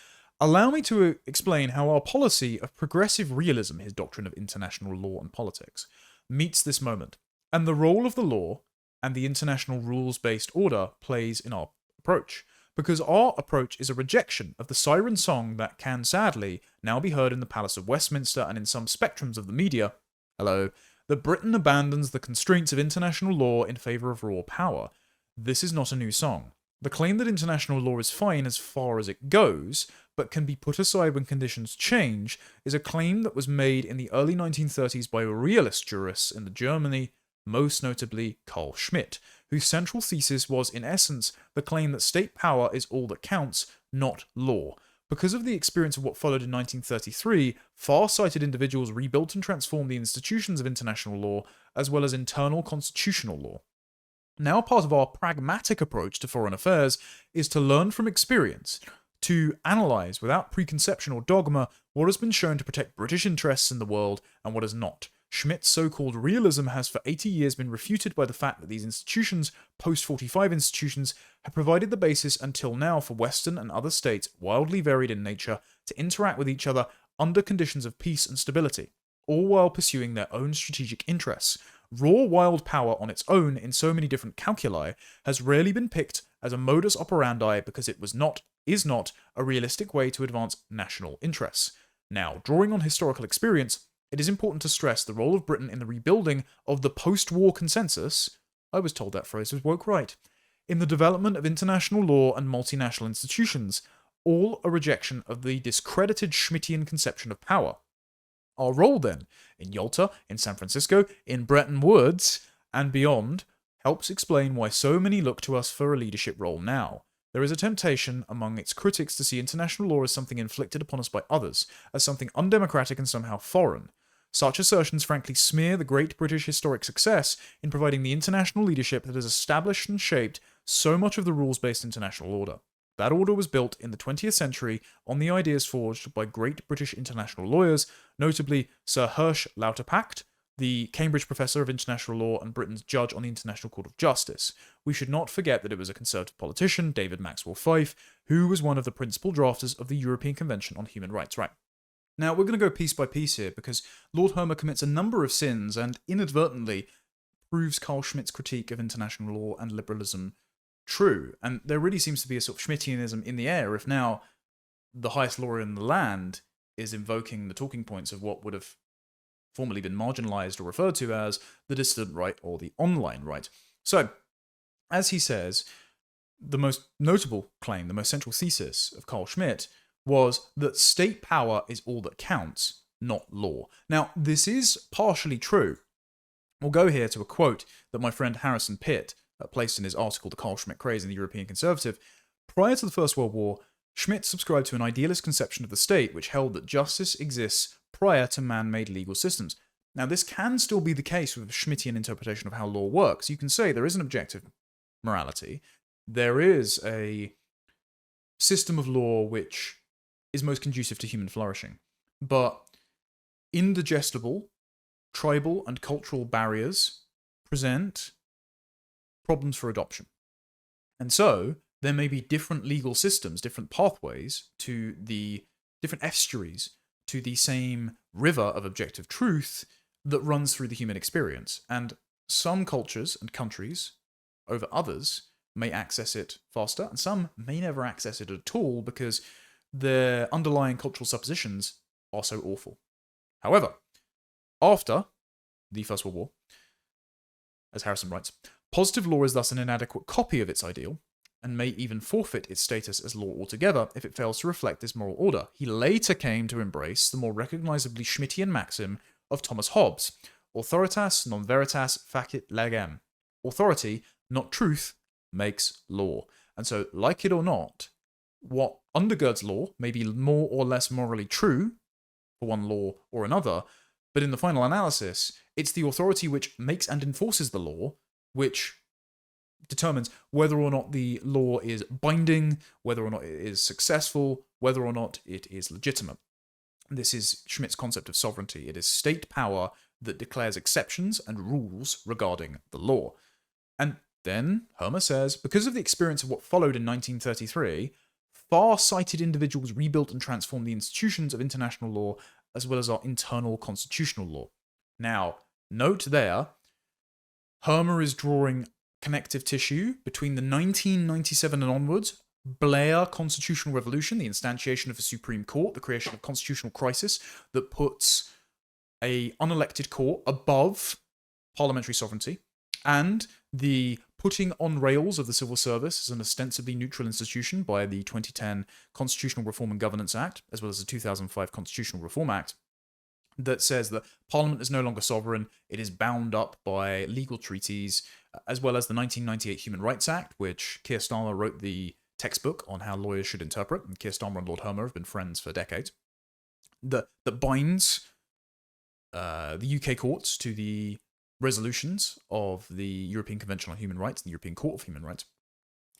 "Allow me to explain how our policy of progressive realism, his doctrine of international law and politics, meets this moment, and the role of the law and the international rules-based order plays in our approach. Because our approach is a rejection of the siren song that can, sadly, now be heard in the Palace of Westminster and in some spectrums of the media, that Britain abandons the constraints of international law in favour of raw power. This is not a new song. The claim that international law is fine as far as it goes, but can be put aside when conditions change, is a claim that was made in the early 1930s by realist jurists in Germany, most notably Carl Schmitt, whose central thesis was, in essence, the claim that state power is all that counts, not law. Because of the experience of what followed in 1933, far-sighted individuals rebuilt and transformed the institutions of international law, as well as internal constitutional law. Now, part of our pragmatic approach to foreign affairs is to learn from experience, to analyse without preconception or dogma what has been shown to protect British interests in the world and what has not. Schmidt's so-called realism has for 80 years been refuted by the fact that these institutions, post-45 institutions, have provided the basis until now for Western and other states, wildly varied in nature, to interact with each other under conditions of peace and stability, all while pursuing their own strategic interests. Raw wild power on its own in so many different calculi has rarely been picked as a modus operandi because it is not a realistic way to advance national interests. Now, drawing on historical experience, it is important to stress the role of Britain in the rebuilding of the post-war consensus. I was told that phrase was woke right. In the development of international law and multinational institutions, all a rejection of the discredited Schmittian conception of power. Our role, then, in Yalta, in San Francisco, in Bretton Woods, and beyond, helps explain why so many look to us for a leadership role now. There is a temptation among its critics to see international law as something inflicted upon us by others, as something undemocratic and somehow foreign. Such assertions frankly smear the great British historic success in providing the international leadership that has established and shaped so much of the rules-based international order. That order was built in the 20th century on the ideas forged by great British international lawyers, notably Sir Hersch Lauterpacht, the Cambridge Professor of International Law and Britain's Judge on the International Court of Justice. We should not forget that it was a Conservative politician, David Maxwell Fyfe, who was one of the principal drafters of the European Convention on Human Rights. Right. Now, we're going to go piece by piece here, because Lord Hermer commits a number of sins and inadvertently proves Carl Schmitt's critique of international law and liberalism true. And there really seems to be a sort of Schmittianism in the air if now the highest lawyer in the land is invoking the talking points of what would have formerly been marginalized or referred to as the dissident right or the online right. So, as he says, the most notable claim, the most central thesis of Carl Schmitt was that state power is all that counts, not law. Now, this is partially true. We'll go here to a quote that my friend Harrison Pitt placed in his article, The Carl Schmitt Craze in the European Conservative. Prior to the First World War, Schmitt subscribed to an idealist conception of the state which held that justice exists prior to man-made legal systems. Now, this can still be the case with a Schmittian interpretation of how law works. You can say there is an objective morality. There is a system of law which is most conducive to human flourishing. But indigestible, tribal, and cultural barriers present problems for adoption. And so, there may be different legal systems, different pathways to the different estuaries to the same river of objective truth that runs through the human experience. And some cultures and countries over others may access it faster, and some may never access it at all because their underlying cultural suppositions are so awful. However, after the First World War, as Harrison writes, positive law is thus an inadequate copy of its ideal, and may even forfeit its status as law altogether if it fails to reflect this moral order. He later came to embrace the more recognizably Schmittian maxim of Thomas Hobbes, authoritas non veritas facit legem. Authority, not truth, makes law. And so, like it or not, what undergirds law may be more or less morally true for one law or another, but in the final analysis, it's the authority which makes and enforces the law which determines whether or not the law is binding, whether or not it is successful, whether or not it is legitimate. This is Schmitt's concept of sovereignty. It is state power that declares exceptions and rules regarding the law. And then Hermer says, because of the experience of what followed in 1933, far-sighted individuals rebuilt and transformed the institutions of international law as well as our internal constitutional law. Now, note there, Hermer is drawing connective tissue between the 1997 and onwards Blair constitutional revolution, the instantiation of a Supreme Court, the creation of constitutional crisis that puts a unelected court above parliamentary sovereignty, and the putting on rails of the civil service as an ostensibly neutral institution by the 2010 Constitutional Reform and Governance Act, as well as the 2005 Constitutional Reform Act, that says that Parliament is no longer sovereign, it is bound up by legal treaties, as well as the 1998 Human Rights Act, which Keir Starmer wrote the textbook on how lawyers should interpret, and Keir Starmer and Lord Hermer have been friends for decades, that binds the UK courts to the resolutions of the European Convention on Human Rights and the European Court of Human Rights,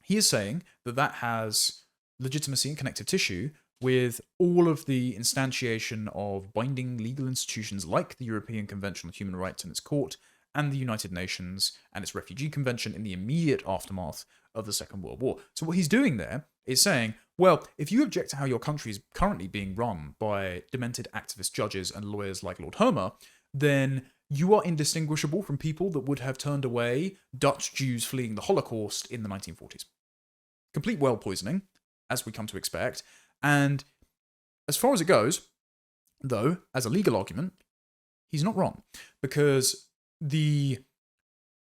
he is saying that that has legitimacy and connective tissue with all of the instantiation of binding legal institutions like the European Convention on Human Rights and its court, and the United Nations and its Refugee Convention in the immediate aftermath of the Second World War. So what he's doing there is saying, well, if you object to how your country is currently being run by demented activist judges and lawyers like Lord Hermer, then you are indistinguishable from people that would have turned away Dutch Jews fleeing the Holocaust in the 1940s. Complete well poisoning, as we come to expect. And as far as it goes, though, as a legal argument, he's not wrong. Because the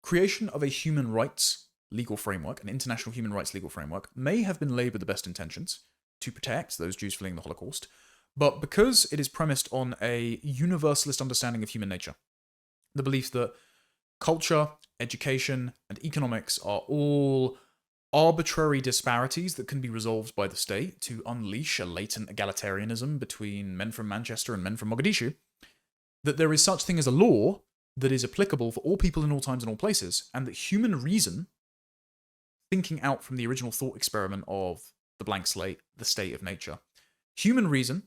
creation of a human rights legal framework, an international human rights legal framework, may have been laid with the best intentions to protect those Jews fleeing the Holocaust, but because it is premised on a universalist understanding of human nature, the belief that culture, education, and economics are all arbitrary disparities that can be resolved by the state to unleash a latent egalitarianism between men from Manchester and men from Mogadishu, that there is such thing as a law that is applicable for all people in all times and all places, and that human reason, thinking out from the original thought experiment of the blank slate, the state of nature, human reason,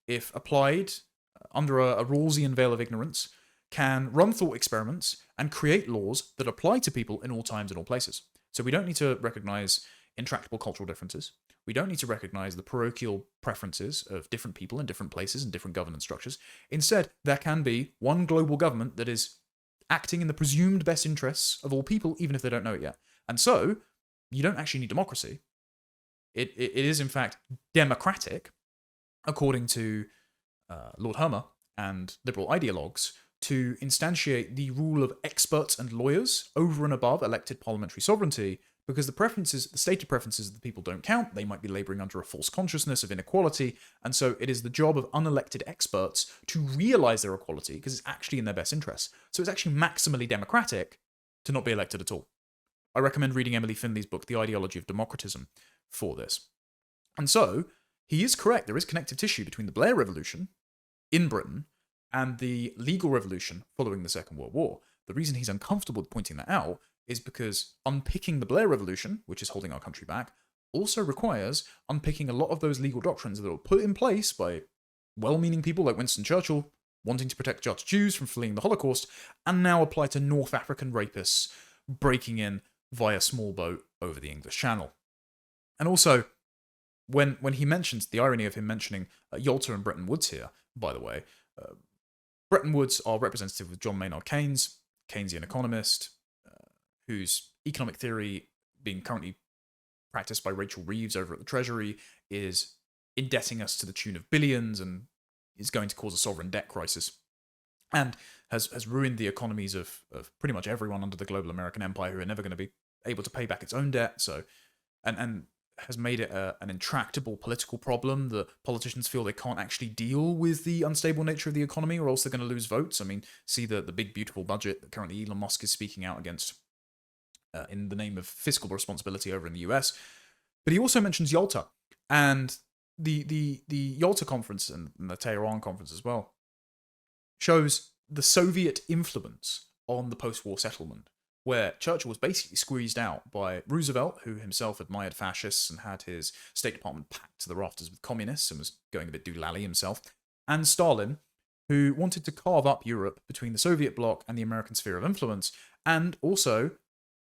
if applied under a Rawlsian veil of ignorance, can run thought experiments and create laws that apply to people in all times and all places. So we don't need to recognize intractable cultural differences. We don't need to recognize the parochial preferences of different people in different places and different governance structures. Instead, there can be one global government that is acting in the presumed best interests of all people, even if they don't know it yet. And so, you don't actually need democracy. It is, in fact, democratic, according to Lord Hermer and liberal ideologues, to instantiate the rule of experts and lawyers over and above elected parliamentary sovereignty, because the stated preferences of the people don't count. They might be labouring under a false consciousness of inequality, and so it is the job of unelected experts to realise their equality, because it's actually in their best interests. So it's actually maximally democratic to not be elected at all. I recommend reading Emily Finley's book, The Ideology of Democratism, for this. And so, he is correct, there is connective tissue between the Blair Revolution in Britain and the legal revolution following the Second World War. The reason he's uncomfortable with pointing that out is because unpicking the Blair Revolution, which is holding our country back, also requires unpicking a lot of those legal doctrines that were put in place by well-meaning people like Winston Churchill, wanting to protect Dutch Jews from fleeing the Holocaust, and now apply to North African rapists breaking in via small boat over the English Channel. And also, when he mentions, the irony of him mentioning Yalta and Bretton Woods here, by the way, Bretton Woods are representative of John Maynard Keynes, Keynesian economist, whose economic theory, being currently practiced by Rachel Reeves over at the Treasury, is indebting us to the tune of billions and is going to cause a sovereign debt crisis, and has ruined the economies of pretty much everyone under the global American empire, who are never going to be able to pay back its own debt. So, and has made it an intractable political problem that politicians feel they can't actually deal with the unstable nature of the economy, or else they're going to lose votes. I mean, see the big beautiful budget that currently Elon Musk is speaking out against in the name of fiscal responsibility over in the US. But he also mentions Yalta, and the Yalta conference and the Tehran conference as well shows the Soviet influence on the post-war settlement, where Churchill was basically squeezed out by Roosevelt, who himself admired fascists and had his State Department packed to the rafters with communists and was going a bit doolally himself, and Stalin, who wanted to carve up Europe between the Soviet bloc and the American sphere of influence, and also,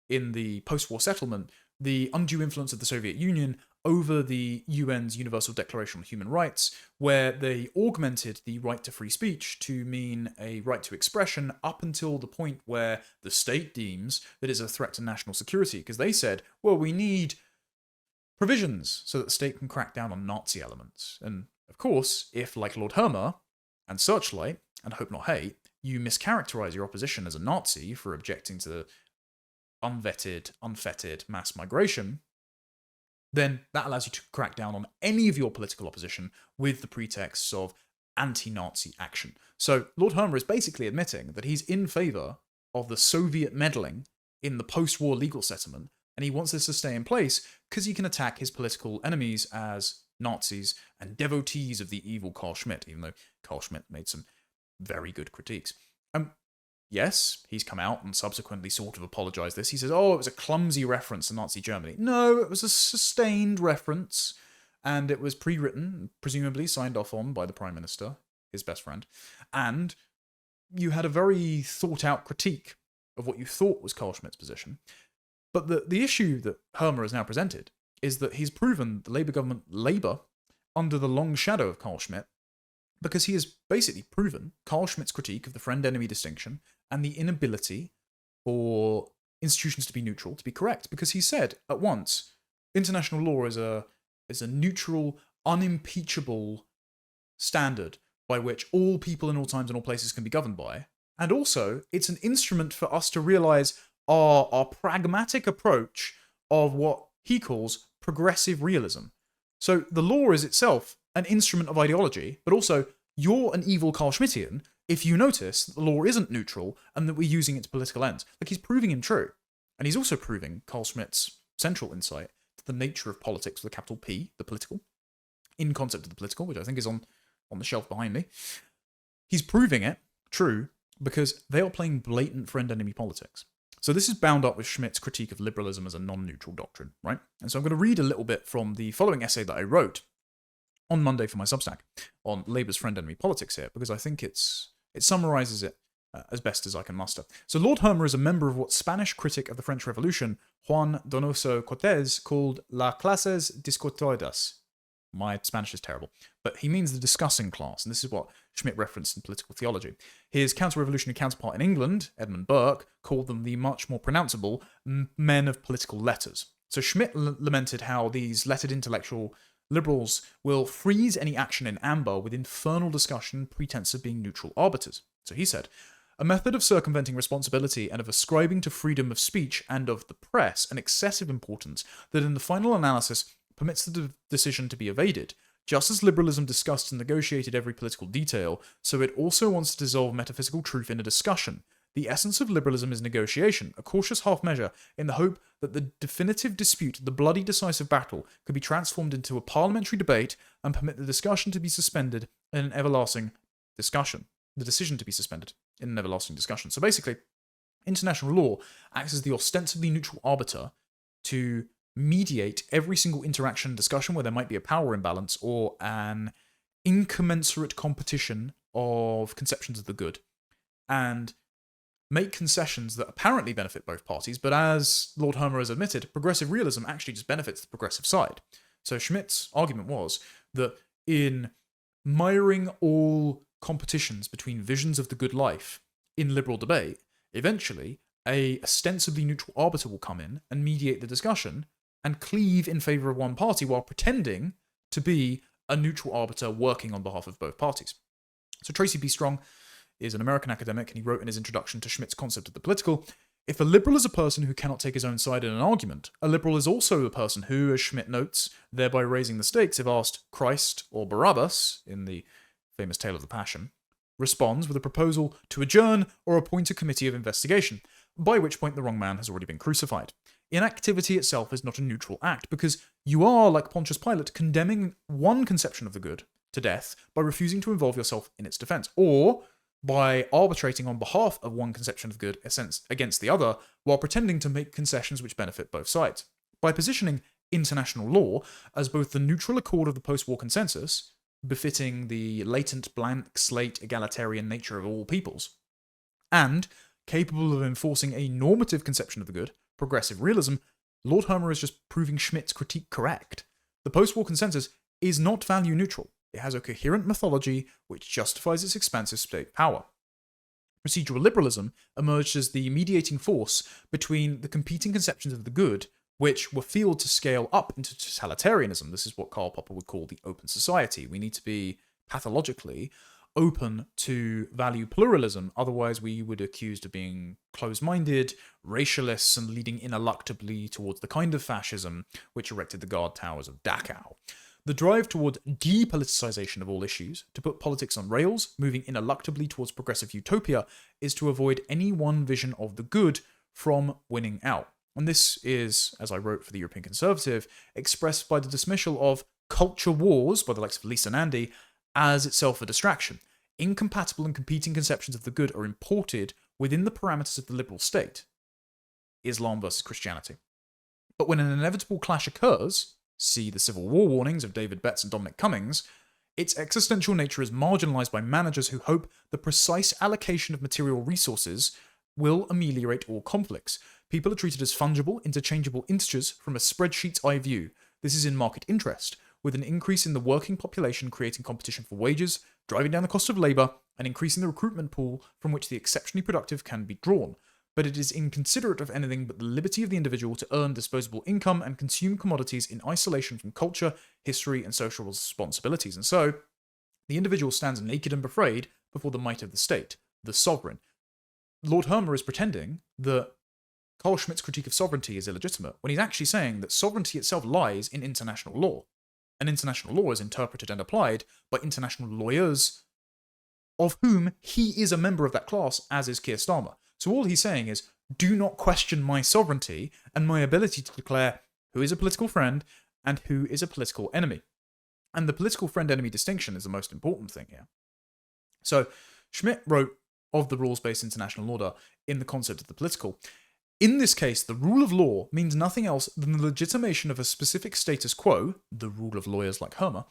in the post-war settlement, the undue influence of the Soviet Union over the UN's Universal Declaration on Human Rights, where they augmented the right to free speech to mean a right to expression up until the point where the state deems that it's a threat to national security, because they said, well, we need provisions so that the state can crack down on Nazi elements. And, of course, if, like Lord Hermer and Searchlight, and Hope Not Hate, you mischaracterize your opposition as a Nazi for objecting to unvetted, unfettered mass migration, then that allows you to crack down on any of your political opposition with the pretexts of anti-Nazi action. So Lord Hermer is basically admitting that he's in favour of the Soviet meddling in the post-war legal settlement, and he wants this to stay in place because he can attack his political enemies as Nazis and devotees of the evil Carl Schmitt, even though Carl Schmitt made some very good critiques. yes, he's come out and subsequently sort of apologised this. He says, oh, it was a clumsy reference to Nazi Germany. No, it was a sustained reference, and it was pre-written, presumably signed off on by the Prime Minister, his best friend, and you had a very thought-out critique of what you thought was Carl Schmitt's position. But the issue that Hermer has now presented is that he's proven the Labour government labour under the long shadow of Carl Schmitt, because he has basically proven Carl Schmitt's critique of the friend-enemy distinction and the inability for institutions to be neutral to be correct. Because he said at once, international law is a neutral, unimpeachable standard by which all people in all times and all places can be governed by. And also, it's an instrument for us to realise our pragmatic approach of what he calls progressive realism. So the law is itself an instrument of ideology, but also you're an evil Carl Schmittian if you notice that the law isn't neutral and that we're using it to political ends. Like, he's proving him true. And he's also proving Carl Schmitt's central insight to the nature of politics with a capital P, the political, in concept of the political, which I think is on the shelf behind me. He's proving it true because they are playing blatant friend-enemy politics. So this is bound up with Schmitt's critique of liberalism as a non-neutral doctrine, right? And so I'm going to read a little bit from the following essay that I wrote on Monday for my Substack on Labour's friend-enemy politics here, because I think it summarises it as best as I can muster. So Lord Hermer is a member of what Spanish critic of the French Revolution, Juan Donoso Cortés, called La clases discutidas. My Spanish is terrible, but he means the discussing class, and this is what Schmitt referenced in political theology. His counter-revolutionary counterpart in England, Edmund Burke, called them the much more pronounceable men of political letters. So Schmitt lamented how these lettered intellectual liberals will freeze any action in amber with infernal discussion and pretense of being neutral arbiters. So he said, a method of circumventing responsibility and of ascribing to freedom of speech and of the press an excessive importance that in the final analysis permits the decision to be evaded. Just as liberalism discussed and negotiated every political detail, so it also wants to dissolve metaphysical truth in a discussion. The essence of liberalism is negotiation, a cautious half measure, in the hope that the definitive dispute, the bloody decisive battle, could be transformed into a parliamentary debate and permit the discussion to be suspended in an everlasting discussion. The decision to be suspended in an everlasting discussion. So basically, international law acts as the ostensibly neutral arbiter to mediate every single interaction and discussion where there might be a power imbalance or an incommensurate competition of conceptions of the good, and make concessions that apparently benefit both parties, but as Lord Hermer has admitted, progressive realism actually just benefits the progressive side. So Schmitt's argument was that in miring all competitions between visions of the good life in liberal debate, eventually a ostensibly neutral arbiter will come in and mediate the discussion and cleave in favour of one party while pretending to be a neutral arbiter working on behalf of both parties. So Tracy B. Strong is an American academic, and he wrote in his introduction to Schmitt's concept of the political, if a liberal is a person who cannot take his own side in an argument, a liberal is also a person who, as Schmitt notes, thereby raising the stakes if asked Christ or Barabbas, in the famous Tale of the Passion, responds with a proposal to adjourn or appoint a committee of investigation, by which point the wrong man has already been crucified. Inactivity itself is not a neutral act, because you are, like Pontius Pilate, condemning one conception of the good to death by refusing to involve yourself in its defence, or by arbitrating on behalf of one conception of good against the other, while pretending to make concessions which benefit both sides. By positioning international law as both the neutral accord of the post-war consensus, befitting the latent blank slate egalitarian nature of all peoples, and capable of enforcing a normative conception of the good, progressive realism, Lord Hermer is just proving Schmitt's critique correct. The post-war consensus is not value neutral. It has a coherent mythology which justifies its expansive state power. Procedural liberalism emerged as the mediating force between the competing conceptions of the good, which were feared to scale up into totalitarianism. This is what Karl Popper would call the open society. We need to be pathologically open to value pluralism, otherwise we would be accused of being closed-minded, racialists, and leading ineluctably towards the kind of fascism which erected the guard towers of Dachau. The drive toward depoliticization of all issues, to put politics on rails, moving ineluctably towards progressive utopia, is to avoid any one vision of the good from winning out. And this is, as I wrote for the European Conservative, expressed by the dismissal of culture wars by the likes of Lisa Nandy as itself a distraction. Incompatible and competing conceptions of the good are imported within the parameters of the liberal state, Islam versus Christianity. But when an inevitable clash occurs, see the Civil War warnings of David Betz and Dominic Cummings, its existential nature is marginalized by managers who hope the precise allocation of material resources will ameliorate all conflicts. People are treated as fungible, interchangeable integers from a spreadsheet's eye view. This is in market interest, with an increase in the working population creating competition for wages, driving down the cost of labour, and increasing the recruitment pool from which the exceptionally productive can be drawn. But it is inconsiderate of anything but the liberty of the individual to earn disposable income and consume commodities in isolation from culture, history, and social responsibilities. And so, the individual stands naked and afraid before the might of the state, the sovereign. Lord Hermer is pretending that Carl Schmitt's critique of sovereignty is illegitimate, when he's actually saying that sovereignty itself lies in international law. And international law is interpreted and applied by international lawyers, of whom he is a member of that class, as is Keir Starmer. So all he's saying is, do not question my sovereignty and my ability to declare who is a political friend and who is a political enemy. And the political friend-enemy distinction is the most important thing here. So Schmitt wrote of the rules-based international order in the concept of the political. In this case, the rule of law means nothing else than the legitimation of a specific status quo, the rule of lawyers like Hermer,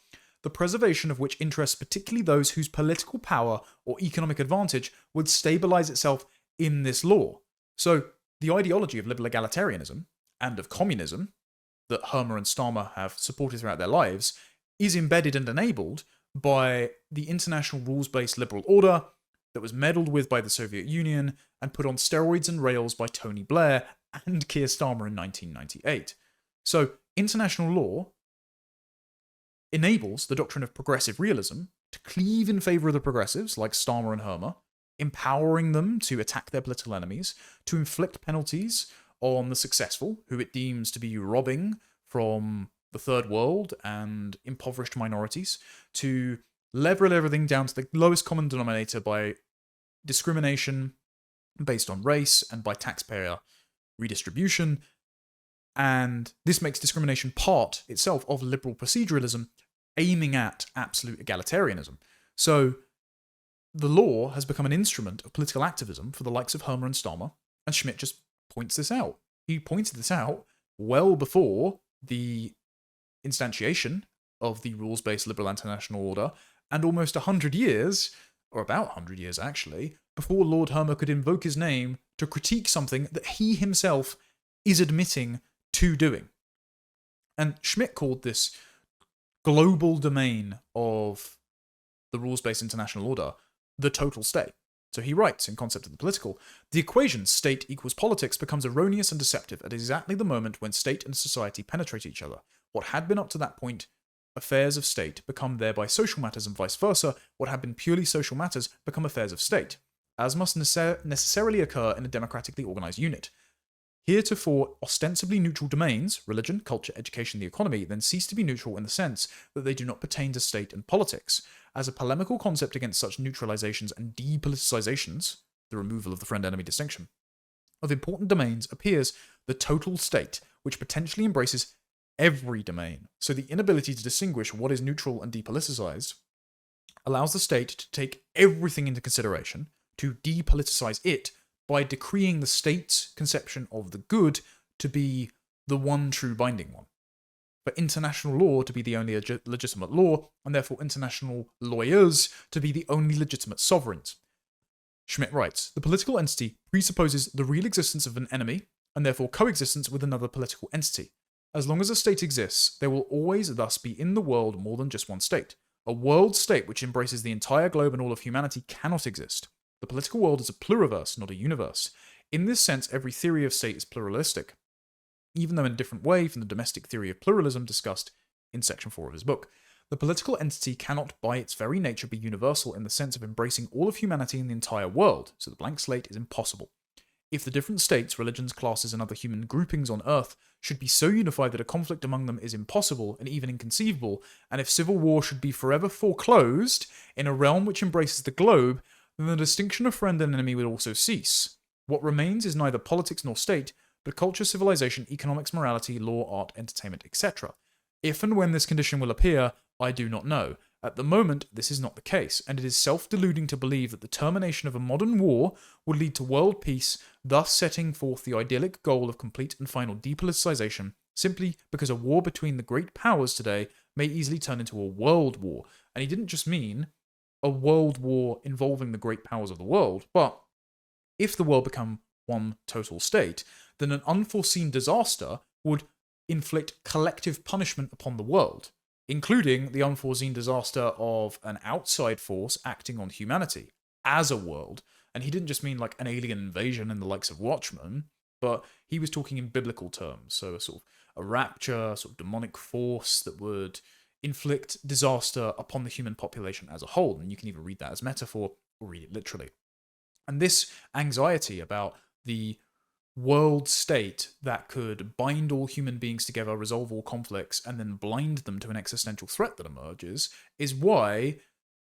the preservation of which interests particularly those whose political power or economic advantage would stabilize itself in this law. So the ideology of liberal egalitarianism and of communism that Hermer and Starmer have supported throughout their lives is embedded and enabled by the international rules-based liberal order that was meddled with by the Soviet Union and put on steroids and rails by Tony Blair and Keir Starmer in 1998. So international law enables the doctrine of progressive realism to cleave in favour of the progressives like Starmer and Hermer, empowering them to attack their political enemies, to inflict penalties on the successful, who it deems to be robbing from the third world and impoverished minorities, to level everything down to the lowest common denominator by discrimination based on race and by taxpayer redistribution. And this makes discrimination part itself of liberal proceduralism, aiming at absolute egalitarianism. So the law has become an instrument of political activism for the likes of Hermer and Starmer, and Schmitt just points this out. He pointed this out well before the instantiation of the rules-based liberal international order, and almost 100 years, or about 100 years actually, before Lord Hermer could invoke his name to critique something that he himself is admitting to doing. And Schmitt called this global domain of the rules-based international order the total state. So he writes, in Concept of the Political, the equation state equals politics becomes erroneous and deceptive at exactly the moment when state and society penetrate each other. What had been up to that point affairs of state become thereby social matters, and vice versa, what had been purely social matters become affairs of state, as must necessarily occur in a democratically organized unit. Heretofore ostensibly neutral domains, religion, culture, education, the economy, then cease to be neutral in the sense that they do not pertain to state and politics. As a polemical concept against such neutralizations and depoliticizations, the removal of the friend-enemy distinction, of important domains appears the total state, which potentially embraces every domain. So the inability to distinguish what is neutral and depoliticized allows the state to take everything into consideration, to depoliticize it by decreeing the state's conception of the good to be the one true binding one. For international law to be the only legitimate law, and therefore international lawyers to be the only legitimate sovereigns. Schmitt writes, the political entity presupposes the real existence of an enemy, and therefore coexistence with another political entity. As long as a state exists, there will always thus be in the world more than just one state. A world state which embraces the entire globe and all of humanity cannot exist. The political world is a pluriverse, not a universe. In this sense, every theory of state is pluralistic, even though in a different way from the domestic theory of pluralism discussed in section 4 of his book. The political entity cannot by its very nature be universal in the sense of embracing all of humanity in the entire world, so the blank slate is impossible. If the different states, religions, classes, and other human groupings on Earth should be so unified that a conflict among them is impossible and even inconceivable, and if civil war should be forever foreclosed in a realm which embraces the globe, then the distinction of friend and enemy would also cease. What remains is neither politics nor state, but culture, civilization, economics, morality, law, art, entertainment, etc. If and when this condition will appear, I do not know. At the moment, this is not the case, and it is self-deluding to believe that the termination of a modern war would lead to world peace, thus setting forth the idyllic goal of complete and final depoliticization, simply because a war between the great powers today may easily turn into a world war. And he didn't just mean a world war involving the great powers of the world, but if the world become one total state, then an unforeseen disaster would inflict collective punishment upon the world, including the unforeseen disaster of an outside force acting on humanity as a world. And he didn't just mean like an alien invasion in the likes of Watchmen, but he was talking in biblical terms. So a sort of a rapture, sort of demonic force that would inflict disaster upon the human population as a whole. And you can either read that as metaphor or read it literally. And this anxiety about the world state that could bind all human beings together, resolve all conflicts, and then blind them to an existential threat that emerges is why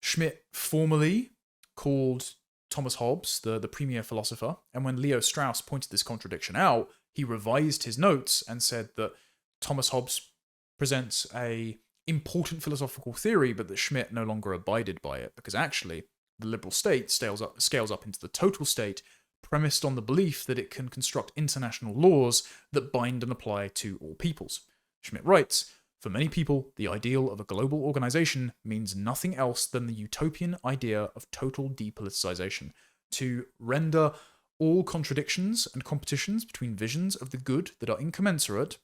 Schmitt formally called Thomas Hobbes the premier philosopher, and when Leo Strauss pointed this contradiction out, he revised his notes and said that Thomas Hobbes presents a important philosophical theory, but that Schmitt no longer abided by it, because actually the liberal state scales up into the total state, premised on the belief that it can construct international laws that bind and apply to all peoples. Schmitt writes, "For many people, the ideal of a global organization means nothing else than the utopian idea of total depoliticization, to render all contradictions and competitions between visions of the good that are incommensurate,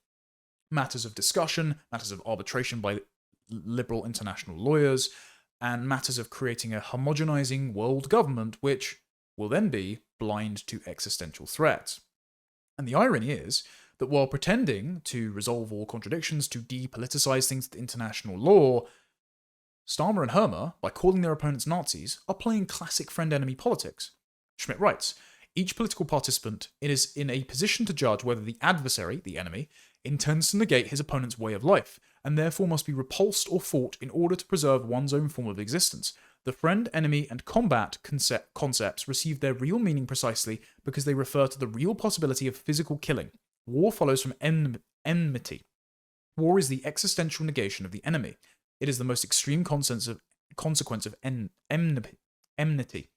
matters of discussion, matters of arbitration by liberal international lawyers, and matters of creating a homogenizing world government which will then be blind to existential threats." And the irony is that while pretending to resolve all contradictions, to depoliticize things with international law, Starmer and Hermer, by calling their opponents Nazis, are playing classic friend-enemy politics. Schmitt writes, "Each political participant is in a position to judge whether the adversary, the enemy, intends to negate his opponent's way of life, and therefore must be repulsed or fought in order to preserve one's own form of existence. The friend, enemy, and combat concepts receive their real meaning precisely because they refer to the real possibility of physical killing. War follows from enmity. War is the existential negation of the enemy. It is the most extreme consequence of enmity.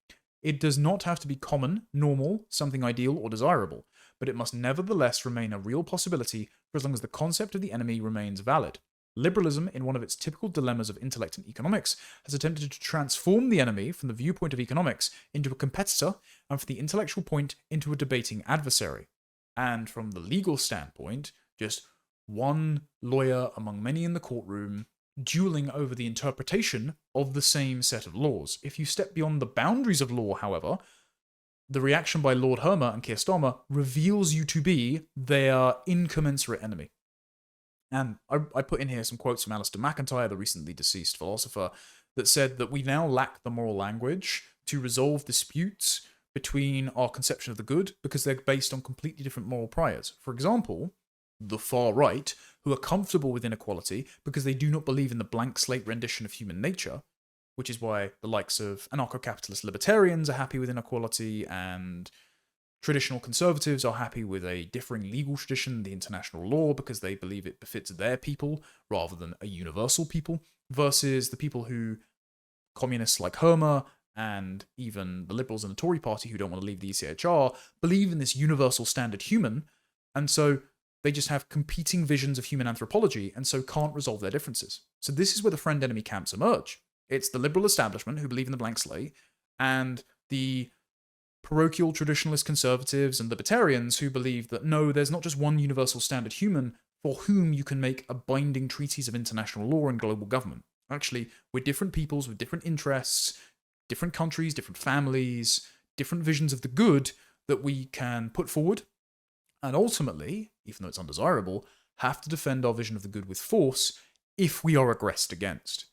It does not have to be common, normal, something ideal or desirable, but it must nevertheless remain a real possibility for as long as the concept of the enemy remains valid. Liberalism, in one of its typical dilemmas of intellect and economics, has attempted to transform the enemy from the viewpoint of economics into a competitor, and from the intellectual point into a debating adversary. And from the legal standpoint, just one lawyer among many in the courtroom, dueling over the interpretation of the same set of laws. If you step beyond the boundaries of law, however, the reaction by Lord Hermer and Keir Starmer reveals you to be their incommensurate enemy. And I put in here some quotes from Alistair MacIntyre, the recently deceased philosopher, that said that we now lack the moral language to resolve disputes between our conception of the good because they're based on completely different moral priors. For example, the far right, who are comfortable with inequality because they do not believe in the blank slate rendition of human nature, which is why the likes of anarcho-capitalist libertarians are happy with inequality, and traditional conservatives are happy with a differing legal tradition, the international law, because they believe it befits their people rather than a universal people, versus the people who, communists like Hermer, and even the Liberals and the Tory party who don't want to leave the ECHR, believe in this universal standard human, and so they just have competing visions of human anthropology, and so can't resolve their differences. So this is where the friend-enemy camps emerge. It's the liberal establishment who believe in the blank slate, and the parochial traditionalist conservatives and libertarians who believe that no, there's not just one universal standard human for whom you can make a binding treaties of international law and global government. Actually, we're different peoples with different interests, different countries, different families, different visions of the good that we can put forward, and ultimately, even though it's undesirable, have to defend our vision of the good with force if we are aggressed against.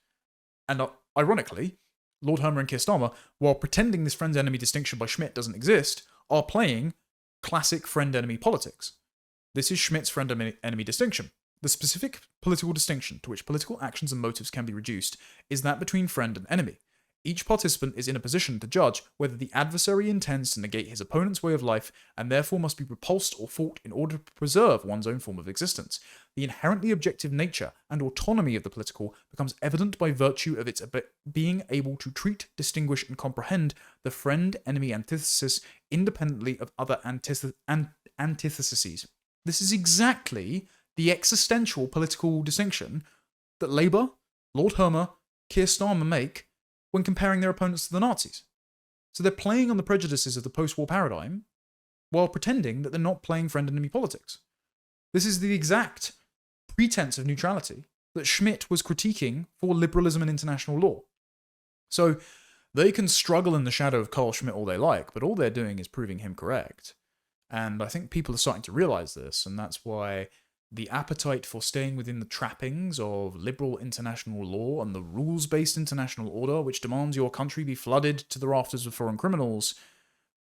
And ironically, Lord Hermer and Keir Starmer, while pretending this friend-enemy distinction by Schmitt doesn't exist, are playing classic friend-enemy politics. This is Schmitt's friend-enemy distinction. The specific political distinction to which political actions and motives can be reduced is that between friend and enemy. Each participant is in a position to judge whether the adversary intends to negate his opponent's way of life and therefore must be repulsed or fought in order to preserve one's own form of existence. The inherently objective nature and autonomy of the political becomes evident by virtue of its being able to treat, distinguish, and comprehend the friend-enemy antithesis independently of other antitheses. This is exactly the existential political distinction that Labour, Lord Hermer, Keir Starmer make when comparing their opponents to the Nazis. So they're playing on the prejudices of the post-war paradigm while pretending that they're not playing friend-enemy politics. This is the exact pretense of neutrality that Schmitt was critiquing for liberalism and international law. So they can struggle in the shadow of Carl Schmitt all they like, but all they're doing is proving him correct. And I think people are starting to realize this, and that's why the appetite for staying within the trappings of liberal international law and the rules-based international order, which demands your country be flooded to the rafters with foreign criminals,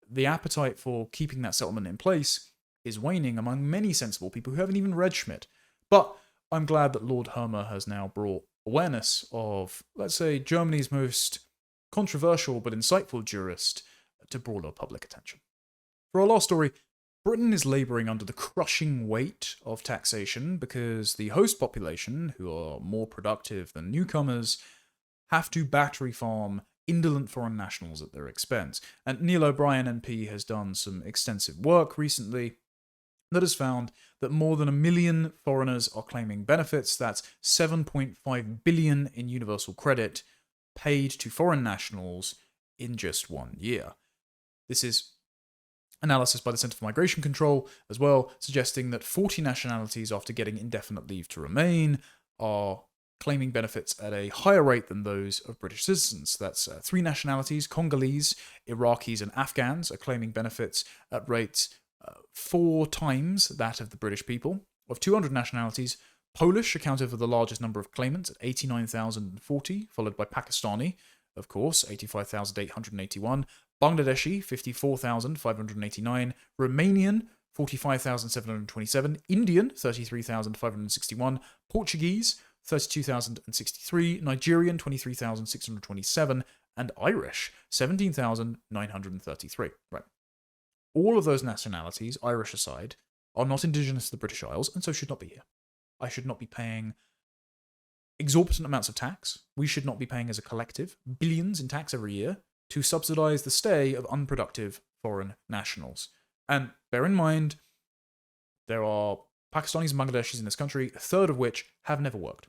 the appetite for keeping that settlement in place is waning among many sensible people who haven't even read Schmitt. But I'm glad that Lord Hermer has now brought awareness of, let's say, Germany's most controversial but insightful jurist to broader public attention. For our last story, Britain is labouring under the crushing weight of taxation because the host population, who are more productive than newcomers, have to battery farm indolent foreign nationals at their expense. And Neil O'Brien MP has done some extensive work recently that has found that more than 1 million foreigners are claiming benefits. That's 7.5 billion in universal credit paid to foreign nationals in just 1 year. This is analysis by the Centre for Migration Control as well, suggesting that 40 nationalities, after getting indefinite leave to remain, are claiming benefits at a higher rate than those of British citizens. That's 3 nationalities: Congolese, Iraqis, and Afghans are claiming benefits at rates 4 times that of the British people. Of 200 nationalities, Polish accounted for the largest number of claimants at 89,040, followed by Pakistani, of course, 85,881, Bangladeshi, 54,589, Romanian, 45,727, Indian, 33,561, Portuguese, 32,063, Nigerian, 23,627, and Irish, 17,933. Right. All of those nationalities, Irish aside, are not indigenous to the British Isles, and so should not be here. I should not be paying exorbitant amounts of tax. We should not be paying as a collective billions in tax every year to subsidise the stay of unproductive foreign nationals. And bear in mind, there are Pakistanis and Bangladeshis in this country, a third of which have never worked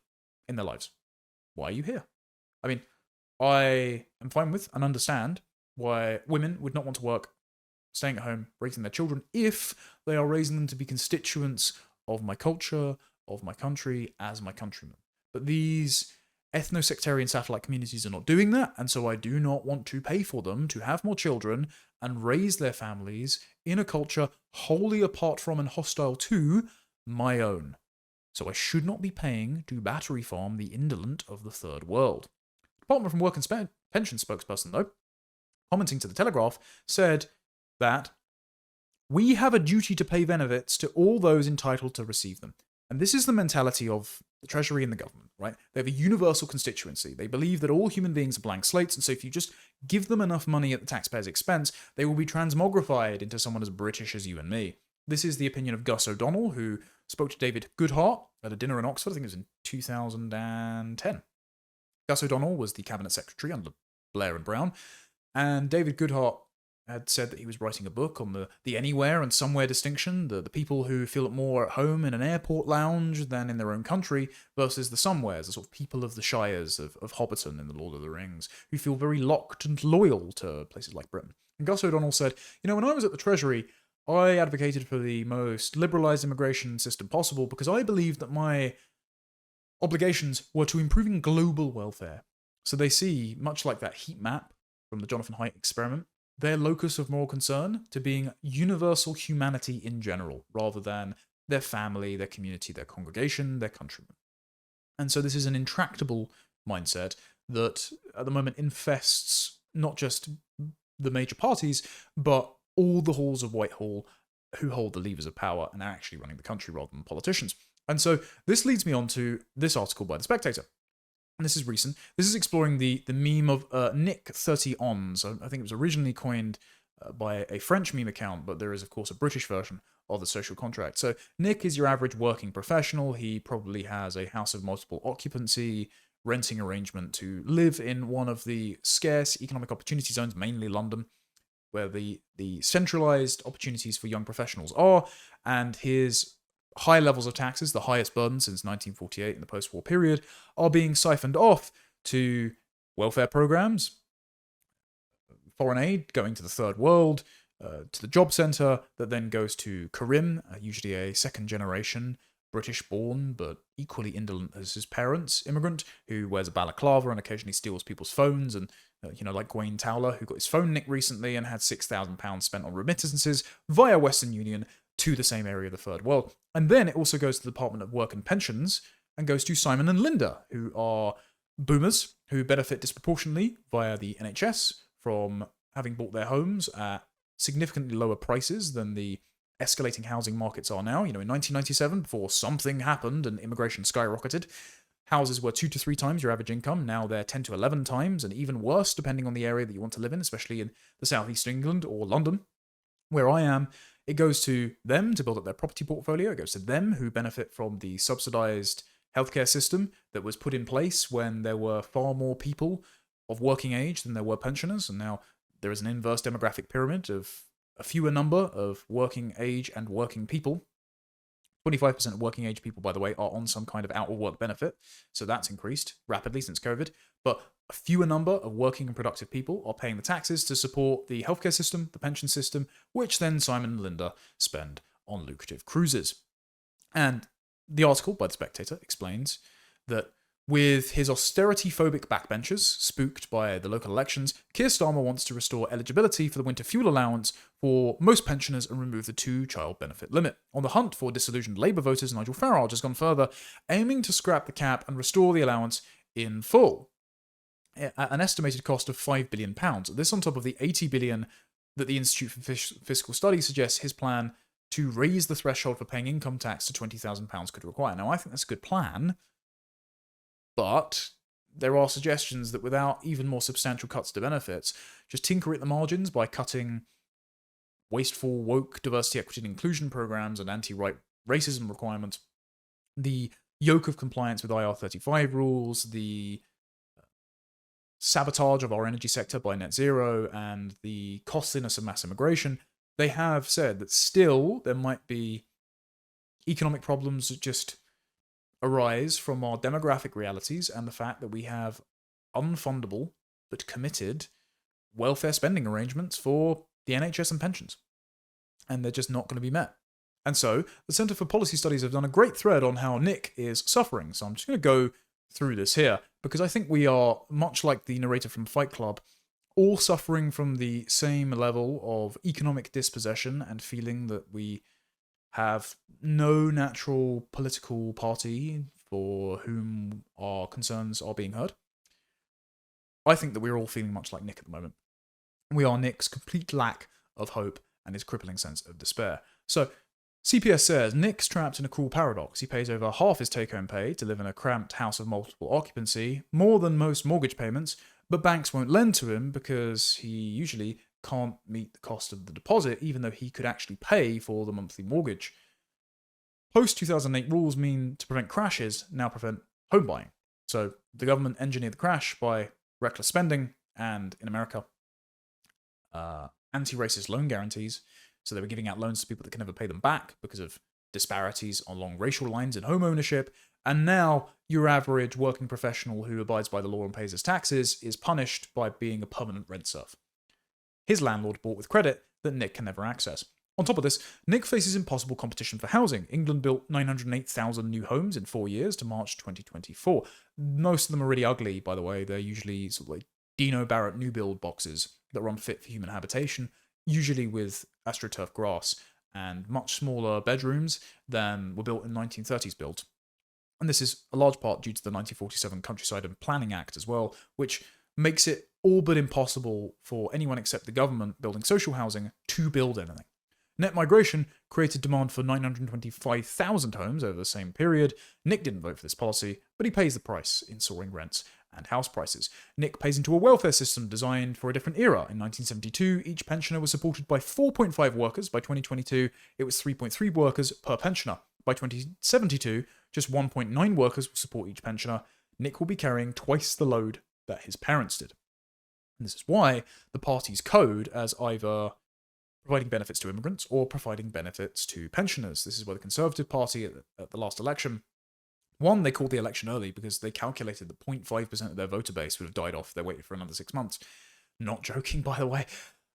in their lives. Why are you here? I mean, I am fine with and understand why women would not want to work staying at home, raising their children, if they are raising them to be constituents of my culture, of my country, as my countrymen. But these ethno-sectarian satellite communities are not doing that, and so I do not want to pay for them to have more children and raise their families in a culture wholly apart from and hostile to my own. So I should not be paying to battery farm the indolent of the third world. Department from Work and Pension spokesperson, though, commenting to the Telegraph, said that we have a duty to pay benefits to all those entitled to receive them. And this is the mentality of the Treasury and the government, right? They have a universal constituency. They believe that all human beings are blank slates, and so if you just give them enough money at the taxpayer's expense, they will be transmogrified into someone as British as you and me. This is the opinion of Gus O'Donnell, who spoke to David Goodhart at a dinner in Oxford, I think it was in 2010. Gus O'Donnell was the Cabinet Secretary under Blair and Brown, and David Goodhart had said that he was writing a book on the anywhere and somewhere distinction, the people who feel more at home in an airport lounge than in their own country, versus the somewheres, the sort of people of the shires of Hobbiton in The Lord of the Rings, who feel very locked and loyal to places like Britain. And Gus O'Donnell said, when I was at the Treasury, I advocated for the most liberalised immigration system possible because I believed that my obligations were to improving global welfare. So they see, much like that heat map from the Jonathan Haidt experiment, their locus of moral concern to being universal humanity in general, rather than their family, their community, their congregation, their countrymen. And so this is an intractable mindset that at the moment infests not just the major parties, but all the halls of Whitehall who hold the levers of power and are actually running the country rather than politicians. And so this leads me on to this article by The Spectator. And this is recent. This is exploring the meme of Nick 30 ons. I think it was originally coined by a French meme account, but there is, of course, a British version of the social contract. So Nick is your average working professional. He probably has a house of multiple occupancy, renting arrangement to live in one of the scarce economic opportunity zones, mainly London, where the centralized opportunities for young professionals are, and his high levels of taxes, the highest burden since 1948 in the post-war period, are being siphoned off to welfare programs, foreign aid going to the third world, to the job centre that then goes to Karim, usually a second-generation British-born but equally indolent as his parents, immigrant, who wears a balaclava and occasionally steals people's phones, and like Gwayne Towler, who got his phone nicked recently and had £6,000 spent on remittances via Western Union to the same area of the third world. And then it also goes to the Department of Work and Pensions and goes to Simon and Linda, who are boomers who benefit disproportionately via the NHS from having bought their homes at significantly lower prices than the escalating housing markets are now. In 1997, before something happened and immigration skyrocketed, houses were 2 to 3 times your average income. Now they're 10 to 11 times, and even worse depending on the area that you want to live in, especially in the southeast of England or London, where I am. It goes to them to build up their property portfolio. It goes to them who benefit from the subsidised healthcare system that was put in place when there were far more people of working age than there were pensioners. And now there is an inverse demographic pyramid of a fewer number of working age and working people. 25% of working age people, by the way, are on some kind of out-of-work benefit. So that's increased rapidly since COVID. But a fewer number of working and productive people are paying the taxes to support the healthcare system, the pension system, which then Simon and Linda spend on lucrative cruises. And the article by The Spectator explains that with his austerity-phobic backbenchers spooked by the local elections, Keir Starmer wants to restore eligibility for the winter fuel allowance for most pensioners and remove the 2-child benefit limit. On the hunt for disillusioned Labour voters, Nigel Farage has gone further, aiming to scrap the cap and restore the allowance in full, at an estimated cost of £5 billion. This on top of the £80 billion that the Institute for Fiscal Studies suggests his plan to raise the threshold for paying income tax to £20,000 could require. Now, I think that's a good plan, but there are suggestions that without even more substantial cuts to benefits, just tinker at the margins by cutting wasteful, woke diversity, equity, and inclusion programs and anti-right racism requirements, the yoke of compliance with IR35 rules, the sabotage of our energy sector by net zero, and the costliness of mass immigration, they have said that still there might be economic problems that just arise from our demographic realities and the fact that we have unfundable but committed welfare spending arrangements for the NHS and pensions. And they're just not going to be met. And so the Centre for Policy Studies have done a great thread on how Nick is suffering. So I'm just going to go through this here because I think we are, much like the narrator from Fight Club, all suffering from the same level of economic dispossession and feeling that we have no natural political party for whom our concerns are being heard. I think that we're all feeling much like Nick at the moment. We are Nick's complete lack of hope and his crippling sense of despair. So, CPS says, Nick's trapped in a cruel paradox. He pays over half his take-home pay to live in a cramped house of multiple occupancy, more than most mortgage payments, but banks won't lend to him because he usually can't meet the cost of the deposit, even though he could actually pay for the monthly mortgage. Post-2008 rules mean to prevent crashes now prevent home buying. So the government engineered the crash by reckless spending and, in America, anti-racist loan guarantees. So they were giving out loans to people that can never pay them back because of disparities along racial lines in home ownership. And now your average working professional who abides by the law and pays his taxes is punished by being a permanent rent serf. His landlord bought with credit that Nick can never access. On top of this, Nick faces impossible competition for housing. England built 908,000 new homes in 4 years to March 2024. Most of them are really ugly, by the way. They're usually sort of like Dino Barrett new build boxes that are unfit for human habitation, usually with astroturf grass, and much smaller bedrooms than were built in 1930s build. And this is a large part due to the 1947 Countryside and Planning Act as well, which makes it all but impossible for anyone except the government building social housing to build anything. Net migration created demand for 925,000 homes over the same period. Nick didn't vote for this policy, but he pays the price in soaring rents and house prices. Nick pays into a welfare system designed for a different era. In 1972, each pensioner was supported by 4.5 workers. By 2022, it was 3.3 workers per pensioner. By 2072, just 1.9 workers will support each pensioner. Nick will be carrying twice the load that his parents did. And this is why the party's code as either providing benefits to immigrants or providing benefits to pensioners. This is why the Conservative Party at the last election, one, they called the election early because they calculated that 0.5% of their voter base would have died off if they waited for another 6 months. Not joking, by the way.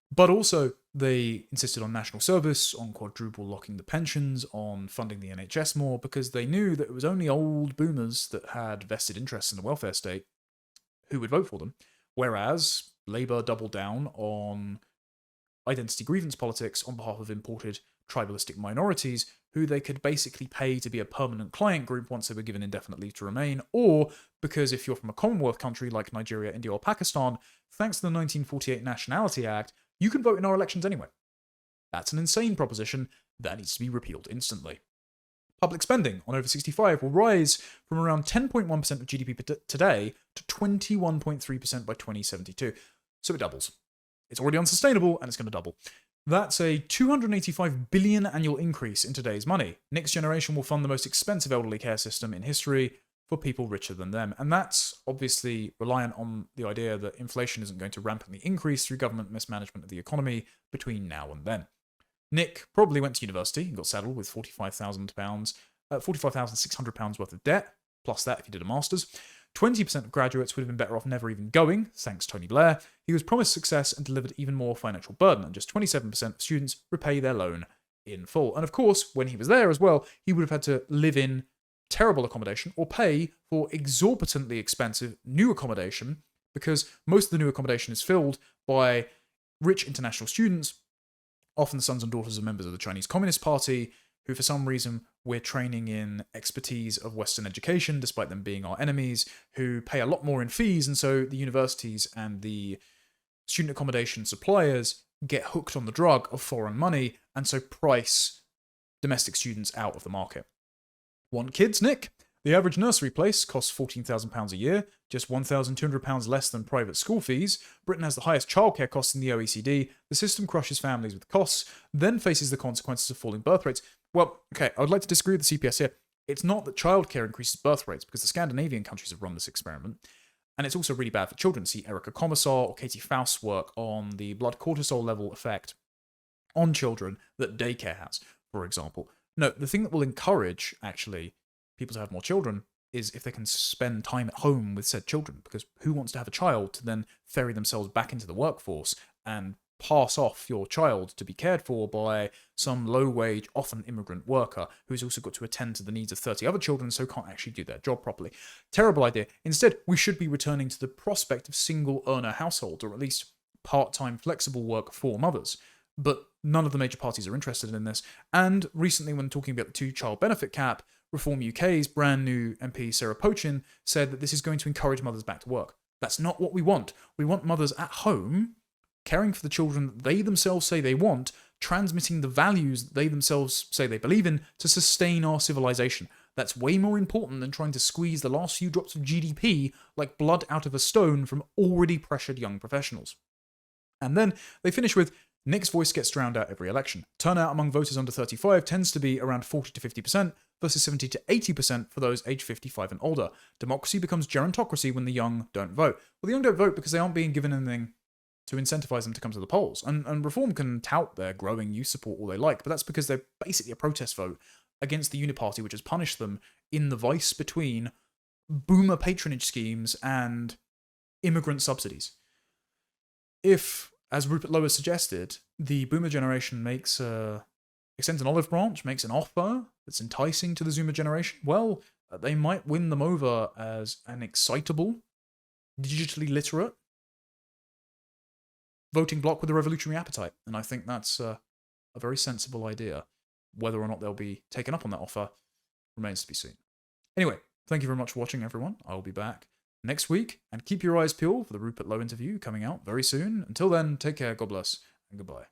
But also, they insisted on national service, on quadruple locking the pensions, on funding the NHS more, because they knew that it was only old boomers that had vested interests in the welfare state who would vote for them. Whereas Labour doubled down on identity grievance politics on behalf of imported tribalistic minorities who they could basically pay to be a permanent client group once they were given indefinite leave to remain, or because if you're from a Commonwealth country like Nigeria, India, or Pakistan, thanks to the 1948 Nationality Act, you can vote in our elections anyway. That's an insane proposition that needs to be repealed instantly. Public spending on over 65 will rise from around 10.1% of GDP today to 21.3% by 2072. So it doubles. It's already unsustainable, and it's going to double. That's a $285 billion annual increase in today's money. Next generation will fund the most expensive elderly care system in history for people richer than them. And that's obviously reliant on the idea that inflation isn't going to rampantly increase through government mismanagement of the economy between now and then. Nick probably went to university and got saddled with £45,600 worth of debt, plus that if he did a master's. 20% of graduates would have been better off never even going, thanks to Tony Blair. He was promised success and delivered even more financial burden, and just 27% of students repay their loan in full. And of course, when he was there as well, he would have had to live in terrible accommodation or pay for exorbitantly expensive new accommodation, because most of the new accommodation is filled by rich international students, often the sons and daughters of members of the Chinese Communist Party, who for some reason we're training in expertise of Western education, despite them being our enemies, who pay a lot more in fees, and so the universities and the student accommodation suppliers get hooked on the drug of foreign money, and so price domestic students out of the market. Want kids, Nick? The average nursery place costs £14,000 a year, just £1,200 less than private school fees. Britain has the highest childcare costs in the OECD. The system crushes families with costs, then faces the consequences of falling birth rates. Well, okay, I would like to disagree with the CPS here. It's not that childcare increases birth rates, because the Scandinavian countries have run this experiment. And it's also really bad for children. See Erica Commissar or Katie Faust's work on the blood cortisol level effect on children that daycare has, for example. No, the thing that will encourage, actually, people to have more children is if they can spend time at home with said children, because who wants to have a child to then ferry themselves back into the workforce and pass off your child to be cared for by some low-wage, often immigrant worker who's also got to attend to the needs of 30 other children, so can't actually do their job properly. Terrible idea. Instead, we should be returning to the prospect of single-earner households, or at least part-time flexible work for mothers. But none of the major parties are interested in this. And recently, when talking about the two-child benefit cap, Reform UK's brand new MP Sarah Pochin said that this is going to encourage mothers back to work. That's not what we want. We want mothers at home, caring for the children that they themselves say they want, transmitting the values that they themselves say they believe in to sustain our civilization. That's way more important than trying to squeeze the last few drops of GDP like blood out of a stone from already pressured young professionals. And then they finish with, Nick's voice gets drowned out every election. Turnout among voters under 35 tends to be around 40 to 50%, versus 70 to 80% for those aged 55 and older. Democracy becomes gerontocracy when the young don't vote. Well, the young don't vote because they aren't being given anything to incentivize them to come to the polls. And Reform can tout their growing youth support all they like, but that's because they're basically a protest vote against the Uniparty, which has punished them in the vice between boomer patronage schemes and immigrant subsidies. If, as Rupert Lowe has suggested, the boomer generation extends an olive branch, makes an offer that's enticing to the Zoomer generation, well, they might win them over as an excitable, digitally literate voting bloc with a revolutionary appetite. And I think that's a very sensible idea. Whether or not they'll be taken up on that offer remains to be seen. Anyway, thank you very much for watching, everyone. I will be back next week, and keep your eyes peeled for the Rupert Lowe interview coming out very soon. Until then, take care, God bless, and goodbye.